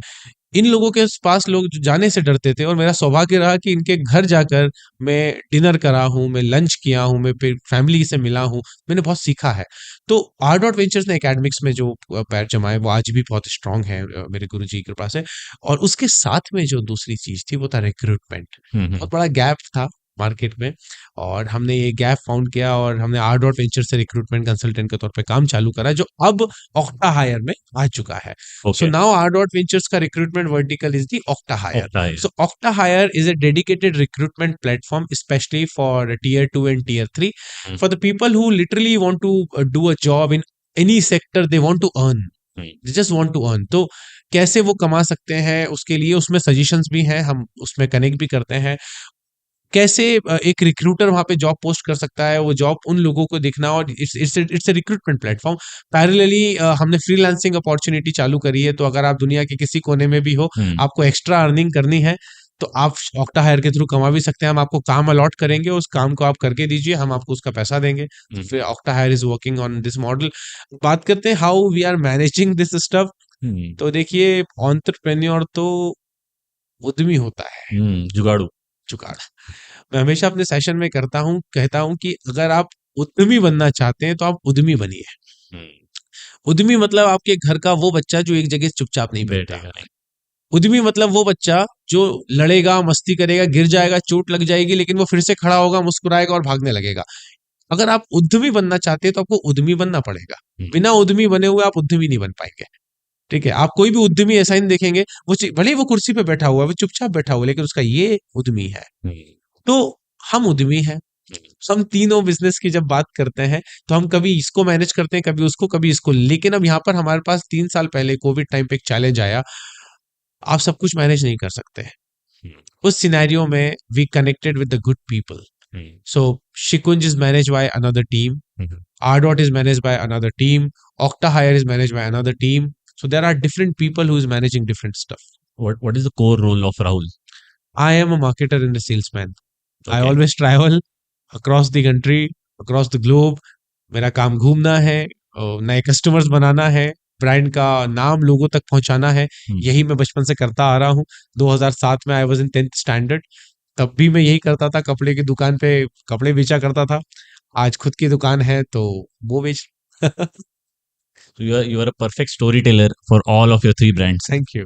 इन लोगों के पास लोग जाने से डरते थे, और मेरा सौभाग्य रहा कि इनके घर जाकर मैं डिनर करा हूँ, मैं लंच किया हूँ, मैं फिर फैमिली से मिला हूँ, मैंने बहुत सीखा है। तो आर डॉट वेंचर्स ने एकेडमिक्स में जो पैर जमाए, वो आज भी बहुत स्ट्रांग है मेरे गुरु जी की कृपा से। और उसके साथ में जो दूसरी चीज थी वो था रिक्रूटमेंट। बहुत बड़ा गैप था मार्केट में, और हमने ये गैप फाउंड किया और हमने आर डॉट वेंचर से रिक्रूटमेंट कंसल्टेंट के तौर पे काम चालू करा, जो अब ऑक्टा हायर में आ चुका है। So now R dot ventures का recruitment vertical is the Octa hire. So Octa higher is a dedicated recruitment platform specially for tier 2 and tier 3 for the people who literally want to do a job in any sector they want to earn. They just want to earn. तो कैसे वो कमा सकते हैं, उसके लिए उसमें suggestions भी हैं, हम उसमें कनेक्ट भी करते हैं। कैसे एक रिक्रूटर वहां पे जॉब पोस्ट कर सकता है, वो जॉब उन लोगों को देखना, और it's a recruitment platform. Parallelly हमने फ्रीलांसिंग अपॉर्चुनिटी चालू करी है, तो अगर आप दुनिया के किसी कोने में भी हो, आपको एक्स्ट्रा अर्निंग करनी है, तो आप ऑक्टा हायर के थ्रू कमा भी सकते हैं। हम आपको काम अलॉट करेंगे, उस काम को आप करके दीजिए, हम आपको उसका पैसा देंगे। तो फिर Octa higher is working on this model. बात करते हैं how we are managing this stuff. तो देखिए, एंटरप्रेन्योर तो उद्यमी होता है, जुगाड़ू। जुगाड़। मैं हमेशा अपने सेशन में कहता हूं कि अगर आप उद्यमी बनना चाहते हैं तो आप उद्यमी बनिए। उद्यमी मतलब आपके घर का वो बच्चा जो एक जगह चुपचाप नहीं बैठेगा बैठेगा नहीं। उद्यमी मतलब वो बच्चा जो लड़ेगा, मस्ती करेगा, गिर जाएगा, चोट लग जाएगी, लेकिन वो फिर से खड़ा होगा, मुस्कुराएगा और भागने लगेगा। अगर आप उद्यमी बनना चाहते हैं तो आपको उद्यमी बनना पड़ेगा। बिना उद्यमी बने हुए आप उद्यमी नहीं बन पाएंगे। ठीक है, आप कोई भी उद्यमी ऐसा ही नहीं देखेंगे, भले ही वो कुर्सी पे बैठा हुआ है, वो चुपचाप बैठा हुआ है, लेकिन उसका ये उद्यमी है। तो हम उद्यमी हैं। हम तीनों बिजनेस की जब बात करते हैं तो हम कभी इसको मैनेज करते हैं, कभी उसको, कभी इसको। लेकिन अब यहाँ पर हमारे पास 3 साल पहले कोविड टाइम पे एक चैलेंज आया। आप सब कुछ मैनेज नहीं कर सकते। उस सिनेरियो में we connected with the good people. So Shikunj is managed by another team. Ardot is managed by another team. Octahire is managed by another team. So there are different people who is managing different stuff. What is the core role of Rahul? I am a marketer and a salesman. I Okay. always travel across the country, across the globe. मेरा काम घूमना है, नए customers बनाना है, brand का नाम लोगों तक पहुंचाना है। यही मैं बचपन से करता आ रहा हूँ। 2007 में I was in 10th standard. तब भी मैं यही करता था, कपड़े की दुकान पे कपड़े बेचा करता था। आज खुद की दुकान है तो वो बेच। So you are a perfect storyteller for all of your 3 brands. Thank you.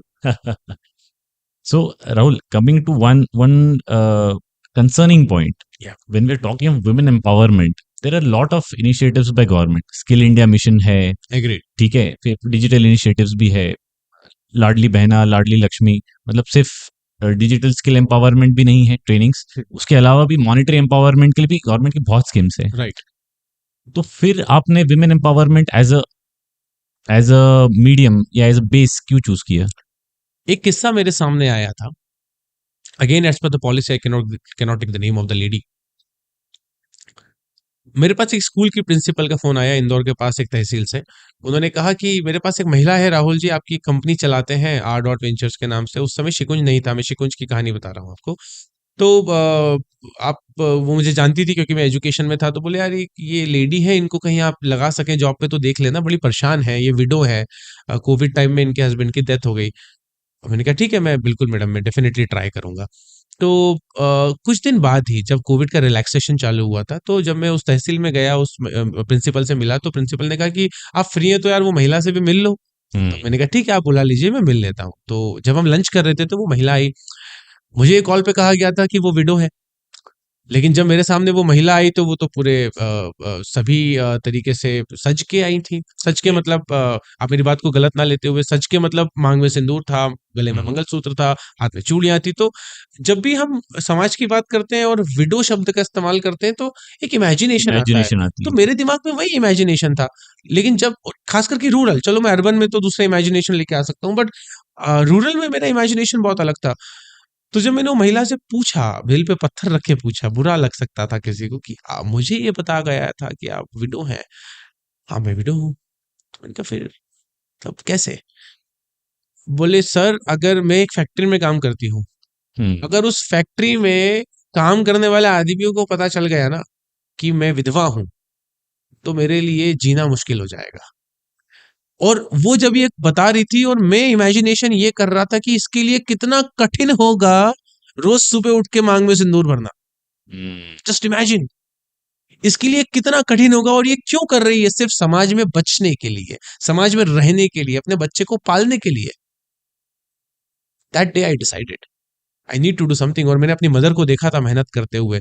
So Rahul, coming to one concerning point. Yeah. When we're talking of women empowerment, there are a lot of initiatives by government. Skill India mission है, agreed. ठीक है, फिर digital initiatives भी है, लाडली बहना, लाडली लक्ष्मी, मतलब सिर्फ digital skill empowerment भी नहीं है, ट्रेनिंग्स, उसके अलावा भी मॉनिटरी एम्पावरमेंट के लिए भी गवर्नमेंट की बहुत स्कीम्स है। राइट। तो फिर आपने women empowerment as a medium या एज अ बेस क्यों चूज किया? एक किस्सा मेरे सामने आया था। Again as per the policy I cannot take the name of the lady. मेरे पास एक स्कूल की प्रिंसिपल का फोन आया, इंदौर के पास एक तहसील से। उन्होंने कहा कि मेरे पास एक महिला है राहुल जी, आपकी कंपनी चलाते हैं आर डॉट वेंचर्स के नाम से। उस समय शिकुंज नहीं था, मैं शिकुंज की कहानी बता रहा हूँ आपको। तो वो मुझे जानती थी क्योंकि मैं एजुकेशन में था। तो बोले यार ये लेडी है, इनको कहीं आप लगा सकें जॉब पे तो देख लेना, बड़ी परेशान है, ये विडो है, कोविड टाइम में इनके हस्बैंड की डेथ हो गई। मैंने कहा ठीक है, मैं बिल्कुल मैडम, मैं डेफिनेटली ट्राई करूंगा। तो कुछ दिन बाद ही जब कोविड का रिलैक्सेशन चालू हुआ था, तो जब मैं उस तहसील में गया, उस प्रिंसिपल से मिला, तो प्रिंसिपल ने कहा कि आप फ्री हैं तो यार वो महिला से भी मिल लो। तो मैंने कहा ठीक है, आप बुला लीजिए, मैं मिल लेता हूँ। तो जब हम लंच कर रहे थे तो वो महिला आई। मुझे कॉल पे कहा गया था कि वो विडो है, लेकिन जब मेरे सामने वो महिला आई तो वो तो पूरे सभी तरीके से सज के आई थी। सज के मतलब, आप मेरी बात को गलत ना लेते हुए, सज के मतलब मांग में सिंदूर था, गले में मंगलसूत्र था, हाथ में चूड़ियां थी। तो जब भी हम समाज की बात करते हैं और विडो शब्द का इस्तेमाल करते हैं तो एक इमेजिनेशन आता है। इमेजिनेशन आती तो है। मेरे दिमाग में वही इमेजिनेशन था। लेकिन जब खास करके रूरल, चलो मैं अर्बन में तो दूसरा इमेजिनेशन लेके आ सकता हूँ, बट रूरल में मेरा इमेजिनेशन बहुत अलग था। तो जब मैंने वो महिला से पूछा, दिल पे पत्थर रख के पूछा, बुरा लग सकता था किसी को, कि मुझे ये बताया गया था कि आप विडो हैं। हाँ मैं विडो हूँ। तो मैंने कहा फिर तब कैसे? बोले सर, अगर मैं एक फैक्ट्री में काम करती हूँ, अगर उस फैक्ट्री में काम करने वाले आदमियों को पता चल गया ना कि मैं विधवा हूं, तो मेरे लिए जीना मुश्किल हो जाएगा। और वो जब ये बता रही थी और मैं इमेजिनेशन ये कर रहा था कि इसके लिए कितना कठिन होगा रोज सुबह उठ के मांग में सिंदूर भरना। जस्ट इमेजिन, इसके लिए कितना कठिन होगा। और ये क्यों कर रही है? सिर्फ समाज में बचने के लिए, समाज में रहने के लिए, अपने बच्चे को पालने के लिए। That day I decided I need to do something. और मैंने अपनी मदर को देखा था मेहनत करते हुए,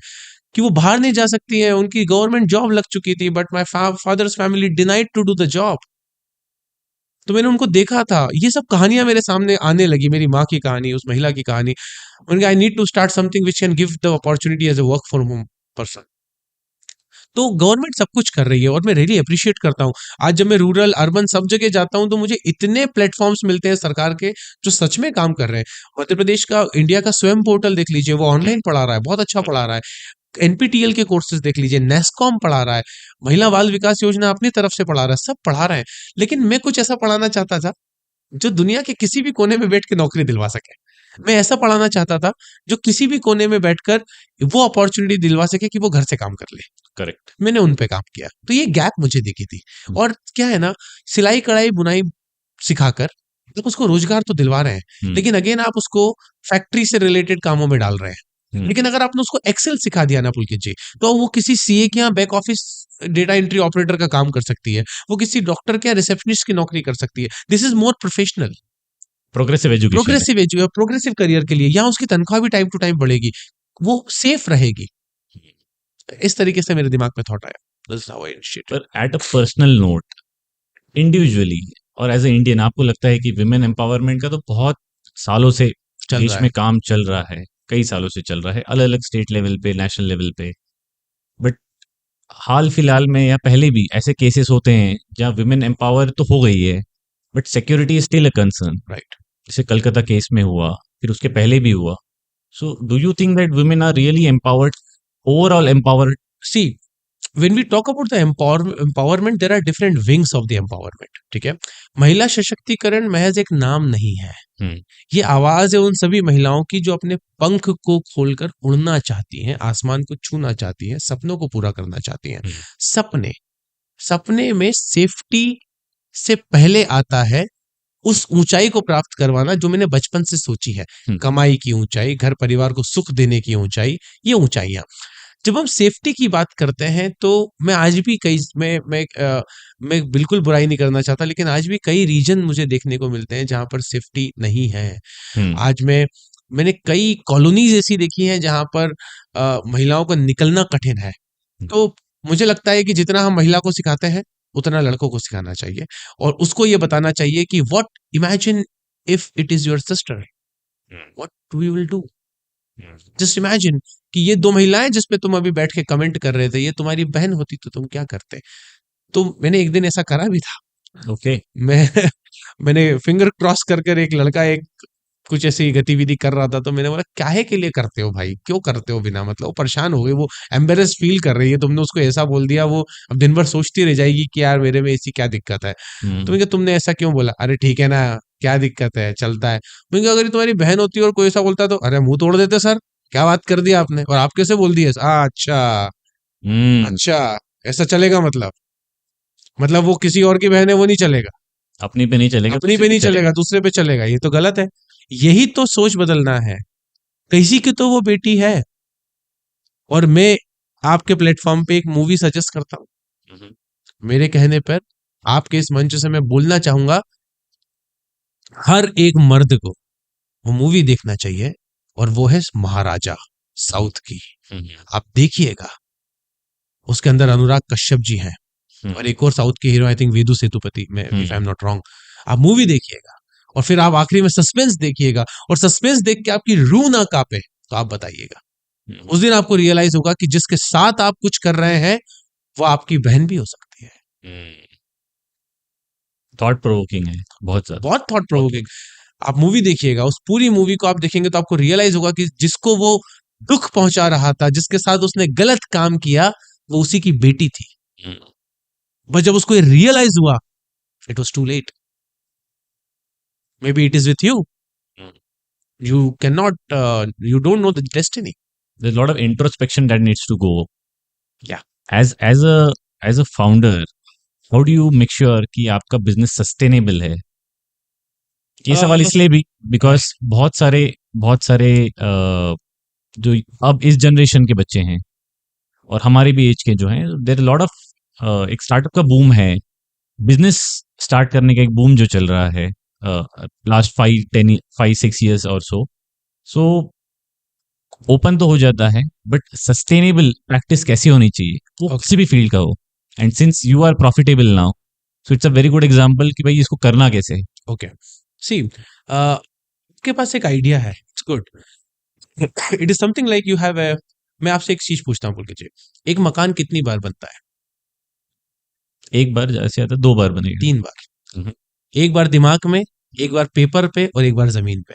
कि वो बाहर नहीं जा सकती है, उनकी गवर्नमेंट जॉब लग चुकी थी, but my father's family denied to do the job. तो मैंने उनको देखा था, ये सब कहानियां मेरे सामने आने लगी, मेरी माँ की कहानी, उस महिला की कहानी। उनका I need to start something which can give the opportunity as a work from home person. तो गवर्नमेंट सब कुछ कर रही है और मैं रियली अप्रिशिएट करता हूँ। आज जब मैं रूरल अर्बन सब जगह जाता हूँ तो मुझे इतने प्लेटफॉर्म्स मिलते हैं सरकार के जो सच में काम कर रहे हैं। मध्य प्रदेश का इंडिया का स्वयं पोर्टल देख लीजिए, वो ऑनलाइन पढ़ा रहा है, बहुत अच्छा पढ़ा रहा है। एनपीटीईएल के कोर्सेज देख लीजिए, नेस्कॉम पढ़ा रहा है, महिला बाल विकास योजना अपनी तरफ से पढ़ा रहा है, सब पढ़ा रहे हैं। लेकिन मैं कुछ ऐसा पढ़ाना चाहता था जो दुनिया के किसी भी कोने में बैठ के नौकरी दिलवा सके। मैं ऐसा पढ़ाना चाहता था जो किसी भी कोने में बैठकर वो अपॉर्चुनिटी दिलवा सके कि वो घर से काम कर ले। करेक्ट। मैंने उन पे काम किया, तो ये गैप मुझे दिखी थी। और क्या है ना, सिलाई कढ़ाई बुनाई सिखाकर आप उसको रोजगार तो दिलवा रहे हैं, लेकिन अगेन आप उसको फैक्ट्री से रिलेटेड कामों में डाल रहे हैं। लेकिन अगर आपने उसको एक्सेल सिखा दिया ना पुलकित जी, तो वो किसी सीए के यहाँ back office data entry operator का काम कर सकती है, वो किसी डॉक्टर के रिसेप्शनिस्ट की नौकरी कर सकती है। This is more professional, progressive education है। प्रोग्रेसिव एज, प्रोग्रेसिव करियर के लिए। यहाँ उसकी तनख्वाह भी टाइम टू टाइम बढ़ेगी, वो सेफ रहेगी। इस तरीके से मेरे दिमाग में थॉट आया। This is how I initiated. पर at a personal note, individually और एज ए इंडियन, आपको लगता है कि विमेन एम्पावरमेंट का तो बहुत सालों से चल देश रहा में है। काम चल रहा है, कई सालों से चल रहा है, अलग अलग स्टेट लेवल पे, नेशनल लेवल पे। बट हाल फिलहाल में या पहले भी ऐसे केसेस होते हैं जहाँ विमेन एम्पावर तो हो गई है, but security is still a concern. Right. जैसे कलकत्ता केस में हुआ, फिर उसके पहले भी हुआ। So do you think that women are really empowered, overall empowered? See, when we talk about the empowerment, there are different wings of the empowerment. ठीक है, महिला सशक्तिकरण महज एक नाम नहीं है, ये आवाज है उन सभी महिलाओं की जो अपने पंख को खोलकर उड़ना चाहती हैं, आसमान को छूना चाहती हैं, सपनों को पूरा करना चाहती हैं। सपने, सपने में सेफ्टी से पहले आता है उस ऊंचाई को प्राप्त करवाना जो मैंने बचपन से सोची है। कमाई की ऊंचाई, घर परिवार को सुख देने की ऊंचाई, ये ऊंचाइयां। जब हम सेफ्टी की बात करते हैं तो मैं आज भी कई मैं बिल्कुल बुराई नहीं करना चाहता, लेकिन आज भी कई रीजन मुझे देखने को मिलते हैं जहां पर सेफ्टी नहीं है। आज मैंने कई कॉलोनीज ऐसी देखी हैं जहां पर महिलाओं को निकलना कठिन है। तो मुझे लगता है कि जितना हम महिला को सिखाते हैं उतना लड़कों को सिखाना चाहिए, और उसको ये बताना चाहिए कि what, imagine if it is your sister, what we will do. Just imagine कि ये दो महिलाएं जिस पे तुम अभी बैठ के कमेंट कर रहे थे, ये तुम्हारी बहन होती तो तुम क्या करते। तो मैंने एक दिन ऐसा करा भी था। ओके। मैंने फिंगर क्रॉस कर एक लड़का एक कुछ ऐसी गतिविधि कर रहा था, तो मैंने बोला काहे के लिए करते हो भाई, क्यों करते हो बिना मतलब। वो परेशान हो गई, वो एम्बेरस फील कर रही है, तुमने उसको ऐसा बोल दिया, वो अब दिन भर सोचती रह जाएगी कि यार मेरे में ऐसी क्या दिक्कत है। तो मैंने कहा तुमने ऐसा क्यों बोला? अरे ठीक है ना, क्या दिक्कत है, चलता है। मैंने कहा अगर ये तुम्हारी बहन होती और कोई ऐसा बोलता तो अरे मुंह तोड़ देते सर, क्या बात कर दिया आपने, और आप कैसे बोल दिए? अच्छा अच्छा, ऐसा चलेगा मतलब वो किसी और की बहन है वो नहीं चलेगा, अपनी पे नहीं चलेगा, अपनी पे नहीं चलेगा, दूसरे पे चलेगा, ये तो गलत है। यही तो सोच बदलना है। किसी की तो वो बेटी है। और मैं आपके प्लेटफॉर्म पे एक मूवी सजेस्ट करता हूं, मेरे कहने पर आपके इस मंच से मैं बोलना चाहूंगा हर एक मर्द को वो मूवी देखना चाहिए, और वो है महाराजा, साउथ की। आप देखिएगा, उसके अंदर अनुराग कश्यप जी हैं और एक और साउथ के hero, I think Vedu Sethupathi, में if I am not wrong. आप मूवी देखिएगा और फिर आप आखिरी में सस्पेंस देखिएगा, और सस्पेंस देख के आपकी रूह ना कांपे तो आप बताइएगा। उस दिन आपको रियलाइज होगा कि जिसके साथ आप कुछ कर रहे हैं वो आपकी बहन भी हो सकती है। थॉट प्रोवोकिंग है, बहुत ज्यादा, बहुत थॉट प्रोवोकिंग। आप मूवी देखिएगा, उस पूरी मूवी को आप देखेंगे तो आपको रियलाइज होगा कि जिसको वो दुख पहुंचा रहा था, जिसके साथ उसने गलत काम किया, वो उसी की बेटी थी। बस जब उसको रियलाइज हुआ, it was too late. Maybe it is with you, you cannot you don't know the destiny. there's a lot of introspection that needs to go. Yeah. as a founder, how do you make sure कि आपका business sustainable है? ये सवाल इसलिए भी because बहुत सारे जो अब इस जनरेशन के बच्चे हैं और हमारे भी एज के जो हैं, देयर लॉट ऑफ एक स्टार्टअप का बूम है, बिजनेस स्टार्ट करने का एक बूम जो चल रहा है लास्ट 5-6 years और सो ओपन तो हो जाता है, बट सस्टेनेबल प्रैक्टिस कैसी होनी चाहिए वो किसी भी फील्ड का हो। And since you are profitable now, so it's a very good example कि भाई इसको करना कैसे। ओके, सी आपके पास एक आइडिया है, it's good. It is something like you have मैं आपसे एक चीज पूछता हूँ पुलकित जी, एक मकान कितनी बार बनता है? एक बार जैसे आता 2 बार बनेगा। 3 बार। हम्म, एक बार दिमाग में, एक बार पेपर पे और एक बार जमीन पे।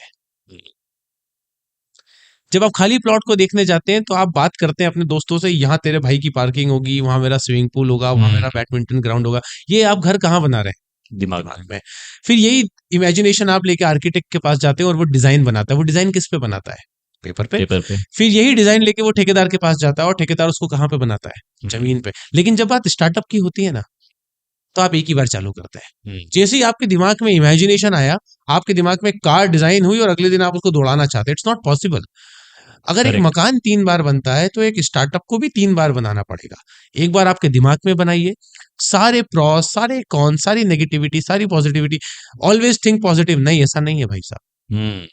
जब आप खाली प्लॉट को देखने जाते हैं तो आप बात करते हैं अपने दोस्तों से, यहाँ तेरे भाई की पार्किंग होगी, वहां मेरा स्विमिंग पूल होगा, वहां मेरा बैडमिंटन ग्राउंड होगा। ये आप घर कहाँ बना रहे हैं? दिमाग दिमाग में। फिर यही इमेजिनेशन आप लेके आर्किटेक्ट के पास जाते हैं और वो डिजाइन बनाता है। वो डिजाइन किस पे बनाता है? पेपर पे। पेपर पे। फिर यही डिजाइन लेके वो ठेकेदार के पास जाता है और ठेकेदार उसको कहाँ पे बनाता है? जमीन पे। लेकिन जब बात स्टार्टअप की होती है ना, तो आप एक ही बार चालू करते हैं। जैसे ही आपके दिमाग में इमेजिनेशन आया, आपके दिमाग में कार डिजाइन हुई और अगले दिन आप उसको दौड़ाना चाहते हैं। It's not possible. अगर एक Correct. मकान 3 बार बनता है तो एक स्टार्टअप को भी 3 बार बनाना पड़ेगा। एक बार आपके दिमाग में बनाइए, सारे प्रॉस, सारे कॉन, सारी नेगेटिविटी, सारी पॉजिटिविटी। Always think positive. नहीं, ऐसा नहीं है भाई साहब।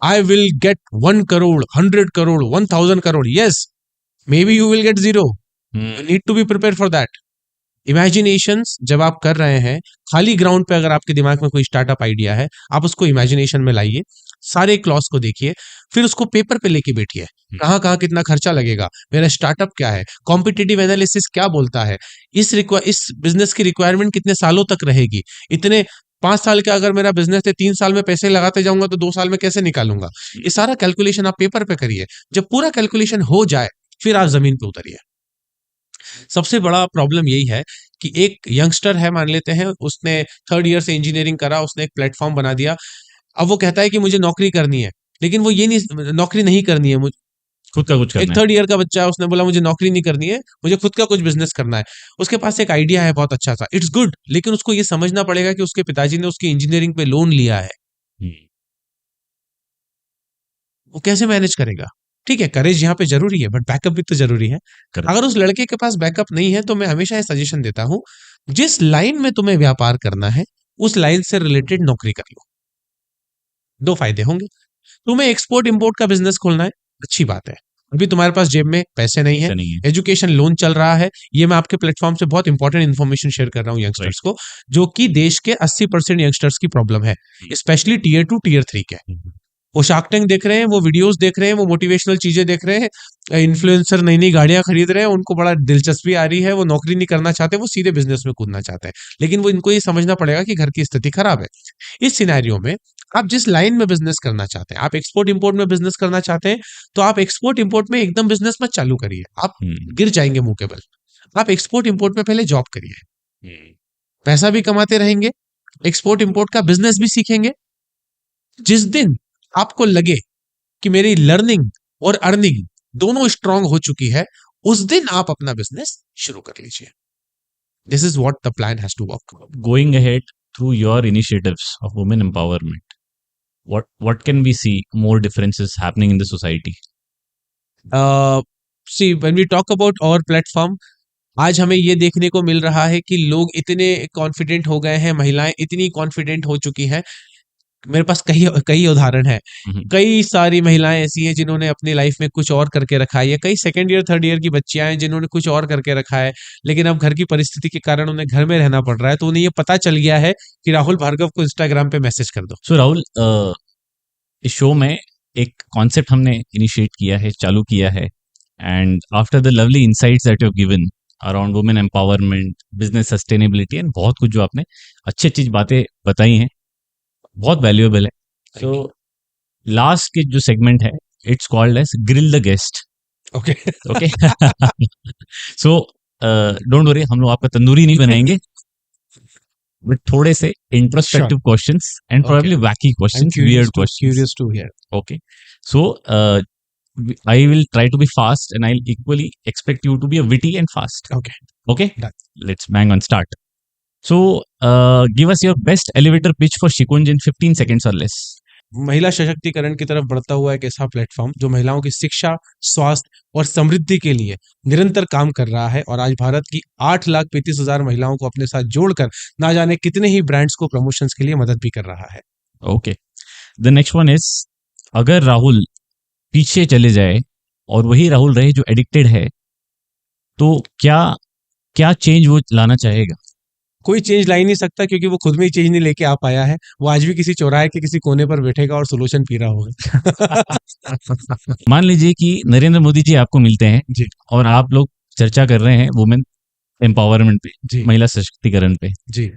I will get 1 crore, 100 crore, 1000 crore. Yes, maybe you will get 0। You need to be prepare for that. Imaginations जब आप कर रहे हैं, खाली ग्राउंड पे अगर आपके दिमाग में कोई स्टार्टअप आइडिया है, आप उसको इमेजिनेशन में लाइए, सारे क्लॉज को देखिए, फिर उसको पेपर पे लेके बैठिए। कहाँ कहाँ कितना खर्चा लगेगा, मेरा स्टार्टअप क्या है, कॉम्पिटिटिव एनालिसिस क्या बोलता है, इस बिजनेस की रिक्वायरमेंट कितने सालों तक रहेगी, इतने 5 साल का अगर मेरा बिजनेस है, 3 साल में पैसे लगाते जाऊंगा तो 2 साल में कैसे निकालूंगा। ये सारा कैलकुलेशन आप पेपर पे करिए। जब पूरा कैलकुलेशन हो जाए, फिर आप जमीन पे उतरिए। सबसे बड़ा प्रॉब्लम यही है कि एक यंगस्टर है, मान लेते हैं उसने 3rd ईयर से इंजीनियरिंग करा, उसने एक प्लेटफॉर्म बना दिया। अब वो कहता है कि मुझे नौकरी करनी है, लेकिन वो ये नहीं, नौकरी नहीं करनी है मुझे। खुद का कुछ एक करना है। 3rd ईयर का बच्चा है, उसने बोला मुझे नौकरी नहीं करनी है, मुझे खुद का कुछ बिजनेस करना है। उसके पास एक आइडिया है बहुत अच्छा सा, इट्स गुड, लेकिन उसको ये समझना पड़ेगा कि उसके पिताजी ने उसकी इंजीनियरिंग पे लोन लिया है। वो कैसे मैनेज करेगा? ठीक है, करेज यहाँ पे जरूरी है, बट बैकअप भी तो जरूरी है। Correct. अगर उस लड़के के पास बैकअप नहीं है, तो मैं हमेशा ये सजेशन देता हूं, जिस लाइन में तुम्हें व्यापार करना है, उस लाइन से रिलेटेड नौकरी कर लो। 2 फायदे होंगे। तुम्हें एक्सपोर्ट इंपोर्ट का बिजनेस खोलना है, अच्छी बात है। अभी तुम्हारे पास जेब में पैसे नहीं है, ऐसा नहीं है। एजुकेशन लोन चल रहा है। ये मैं आपके प्लेटफॉर्म से बहुत इंपॉर्टेंट इन्फॉर्मेशन शेयर कर रहा हूँ यंगस्टर्स को, जो कि देश के 80% यंगस्टर्स की प्रॉब्लम है, स्पेशली टीयर 2 टीयर 3 के। वो शार्क टैंक देख रहे हैं, वो वीडियोस देख रहे हैं, वो मोटिवेशनल चीजें देख रहे हैं, इन्फ्लुएंसर नई नई गाड़ियां खरीद रहे हैं, उनको बड़ा दिलचस्पी आ रही है, वो नौकरी नहीं करना चाहते, वो सीधे बिजनेस में कूदना चाहते हैं। लेकिन वो इनको ये समझना पड़ेगा कि घर की स्थिति खराब है। इस सिनेरियो में आप जिस लाइन में बिजनेस करना चाहते हैं, आप एक्सपोर्ट इंपोर्ट में बिजनेस करना चाहते हैं, तो आप एक्सपोर्ट इंपोर्ट में एकदम बिजनेस मत चालू करिए, आप गिर जाएंगे मुंह के बल। आप एक्सपोर्ट इंपोर्ट में पहले जॉब करिए, पैसा भी कमाते रहेंगे, एक्सपोर्ट इंपोर्ट का बिजनेस भी सीखेंगे। जिस दिन आपको लगे कि मेरी लर्निंग और अर्निंग दोनों स्ट्रांग हो चुकी है, उस दिन आप अपना बिजनेस शुरू कर लीजिए। This is what the plan has to work. Going ahead through your initiatives of women empowerment, what can we see more differences happening in the society? See when we talk about our platform, आज हमें ये देखने को मिल रहा है कि लोग इतने कॉन्फिडेंट हो गए हैं, महिलाएं इतनी कॉन्फिडेंट हो चुकी हैं। मेरे पास कई कई उदाहरण है। कई सारी महिलाएं ऐसी हैं जिन्होंने अपनी लाइफ में कुछ और करके रखा है, या कई 2nd ईयर 3rd ईयर की बच्चियां हैं जिन्होंने कुछ और करके रखा है, लेकिन अब घर की परिस्थिति के कारण उन्हें घर में रहना पड़ रहा है, तो उन्हें ये पता चल गया है कि राहुल भार्गव को इंस्टाग्राम पे मैसेज कर दो। So राहुल, इस शो में एक कॉन्सेप्ट हमने इनिशिएट किया है, चालू किया है, and after the lovely insights that you have given around women empowerment, business sustainability and बहुत कुछ जो आपने अच्छी अच्छी बातें बताई हैं, बहुत वैल्यूएबल है। सो लास्ट के जो सेगमेंट है, it's called as grill the guest. Okay okay, so don't worry, हम लोग आपका तंदूरी नहीं बनाएंगे, बट थोड़े से introspective questions and probably wacky questions, weird questions. Curious to hear. Okay. So, I will try to be fast and I'll equally expect you to be a witty and fast. Okay. Okay? Done. Let's bang on start. So, give us your best elevator pitch for Shikunj in 15 seconds or less. महिला सशक्तिकरण की तरफ बढ़ता हुआ एक ऐसा platform जो महिलाओं की शिक्षा, स्वास्थ्य और समृद्धि के लिए निरंतर काम कर रहा है, और आज भारत की 8,35,000 महिलाओं को अपने साथ जोड़कर ना जाने कितने ही ब्रांड्स को प्रमोशंस के लिए मदद भी कर रहा है। Okay. The next one is, अगर राहुल पीछे चले जाए और वही राहुल रहे जो एडिक्टेड है, तो क्या क्या चेंज वो लाना चाहेगा? कोई चेंज ला ही नहीं सकता, क्योंकि वो खुद में ही चेंज नहीं लेके आ पाया है। वो आज भी किसी चौराहे के किसी कोने पर बैठेगा और सोल्यूशन पी रहा होगा। मान लीजिए कि नरेंद्र मोदी जी आपको मिलते हैं जी और आप लोग चर्चा कर रहे हैं वुमेन एम्पावरमेंट पे, जी महिला सशक्तिकरण पे, जी।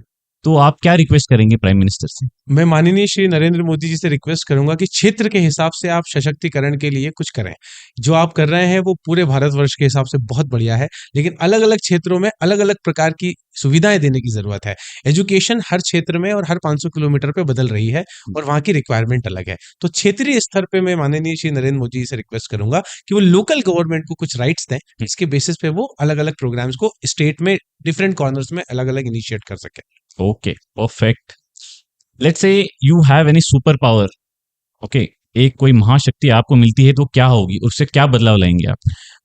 तो आप क्या रिक्वेस्ट करेंगे प्राइम मिनिस्टर से? मैं माननीय श्री नरेंद्र मोदी जी से रिक्वेस्ट करूंगा कि क्षेत्र के हिसाब से आप सशक्तिकरण के लिए कुछ करें। जो आप कर रहे हैं वो पूरे भारतवर्ष के हिसाब से बहुत बढ़िया है, लेकिन अलग अलग क्षेत्रों में अलग अलग प्रकार की सुविधाएं देने की जरूरत है। एजुकेशन हर क्षेत्र में और हर 500 किलोमीटर पे बदल रही है और वहाँ की रिक्वायरमेंट अलग है। तो क्षेत्रीय स्तर पे मैं माननीय श्री नरेंद्र मोदी जी से रिक्वेस्ट करूंगा कि वो लोकल गवर्नमेंट को कुछ राइट्स दें, जिसके बेसिस पे वो अलग अलग प्रोग्राम्स को स्टेट में डिफरेंट कॉर्नर्स में अलग अलग इनिशिएट कर सके। Okay, perfect. Let's say you have any super power, okay, एक कोई महाशक्ति आपको मिलती है तो क्या होगी, उससे क्या बदलाव लाएंगे आप?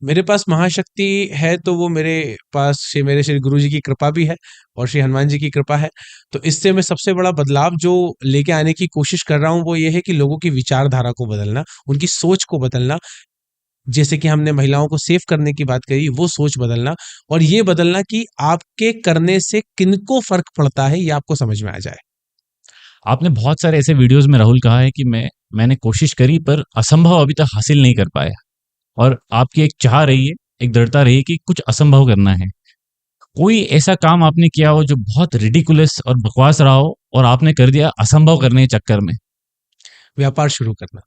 मेरे पास महाशक्ति है तो वो मेरे पास मेरे श्री गुरु जी की कृपा भी है और श्री हनुमान जी की कृपा है। तो इससे मैं सबसे बड़ा बदलाव जो लेके आने की कोशिश कर रहा हूँ वो ये है कि लोगों की विचारधारा को बदलना, उनकी सोच को बदलना। जैसे कि हमने महिलाओं को सेव करने की बात करी, वो सोच बदलना, और ये बदलना कि आपके करने से किनको फर्क पड़ता है ये आपको समझ में आ जाए। आपने बहुत सारे ऐसे वीडियोस में राहुल कहा है कि मैंने कोशिश करी पर असंभव अभी तक हासिल नहीं कर पाया, और आपकी एक चाह रही है, एक दृढ़ता रही है कि कुछ असंभव करना है। कोई ऐसा काम आपने किया हो जो बहुत रिडिकुलस और बकवास रहा हो और आपने कर दिया असंभव करने के चक्कर में? व्यापार शुरू करना।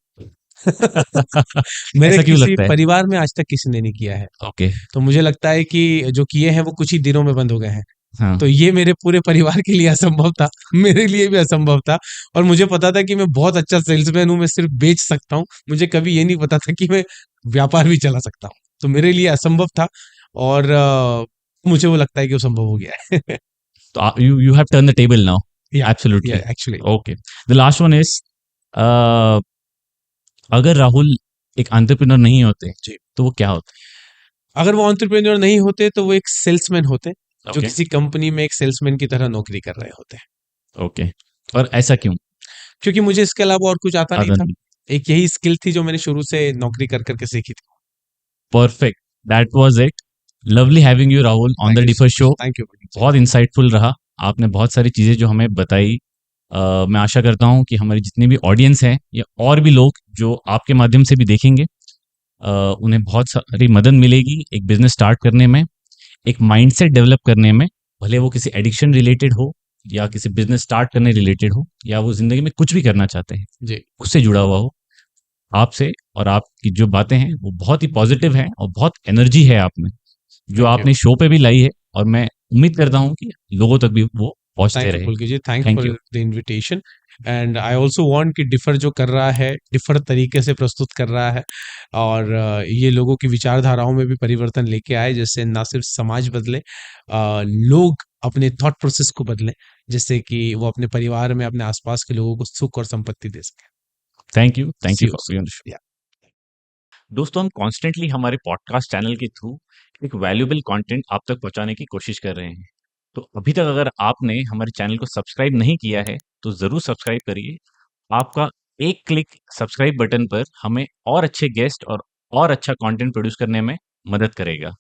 मेरे ऐसा क्यों किसी लगता है? परिवार में आज तक किसी ने नहीं किया है, ओके। तो मुझे लगता है कि जो किए हैं वो कुछ ही दिनों में बंद हो गए हैं। हाँ। तो ये मेरे पूरे परिवार के लिए असंभव था, मेरे लिए भी असंभव था। और मुझे पता था कि मैं बहुत अच्छा सेल्समैन हूँ, मैं सिर्फ बेच सकता हूँ। मुझे कभी ये नहीं पता था कि मैं व्यापार भी चला सकता हूँ। तो मेरे लिए असंभव था, और मुझे वो लगता है कि वो संभव हो गया है। तो you have turned the table now. Yeah, Absolutely. yeah, actually. Okay. The last one is, अगर राहुल एक एंटरप्रेन्योर नहीं होते जी। तो वो क्या होते? अगर वो एंटरप्रेन्योर नहीं होते तो वो एक सेल्समैन होते, जो ओके। किसी कंपनी में एक सेल्समैन की तरह नौकरी कर रहे होते। ओके, और ऐसा क्यों? क्योंकि मुझे इसके अलावा और कुछ आता नहीं था। अदन, एक यही स्किल थी जो मैंने शुरू से नौकरी कर करके सीखी थी। Perfect, that was it. Lovely having you Rahul on the differ show. Thank you. बहुत इंसाइटफुल रहा, आपने बहुत सारी चीज़ें जो हमें बताई। मैं आशा करता हूँ कि हमारी जितनी भी ऑडियंस हैं या और भी लोग जो आपके माध्यम से भी देखेंगे, उन्हें बहुत सारी मदद मिलेगी एक बिजनेस स्टार्ट करने में, एक माइंडसेट डेवलप करने में, भले वो किसी एडिक्शन रिलेटेड हो या किसी बिजनेस स्टार्ट करने रिलेटेड हो, या वो जिंदगी में कुछ भी करना चाहते हैं जी। उससे जुड़ा हुआ हो। आपसे और आपकी जो बातें हैं वो बहुत ही पॉजिटिव हैं और बहुत एनर्जी है आप में, जो Thank आपने you. शो पे भी लाई है, और मैं उम्मीद करता हूँ कि लोगों तक भी वो पहुंचते थैंक यू रहे। Pulki ji, thank thank for you. The invitation. And I also want कि डिफर जो कर रहा है डिफर तरीके से प्रस्तुत कर रहा है, और ये लोगों की विचारधाराओं में भी परिवर्तन लेके आए, जिससे ना सिर्फ समाज बदले, लोग अपने थॉट प्रोसेस को बदलें, जिससे कि वो अपने परिवार में अपने आसपास के लोगों को सुख और संपत्ति दे सके। Thank you See you for soon. Being on the show. Yeah. दोस्तों, हम कॉन्स्टेंटली हमारे पॉडकास्ट चैनल के थ्रू एक वैल्यूएबल कंटेंट आप तक पहुंचाने की कोशिश कर रहे हैं। तो अभी तक अगर आपने हमारे चैनल को सब्सक्राइब नहीं किया है तो ज़रूर सब्सक्राइब करिए। आपका एक क्लिक सब्सक्राइब बटन पर हमें और अच्छे गेस्ट और अच्छा कंटेंट प्रोड्यूस करने में मदद करेगा।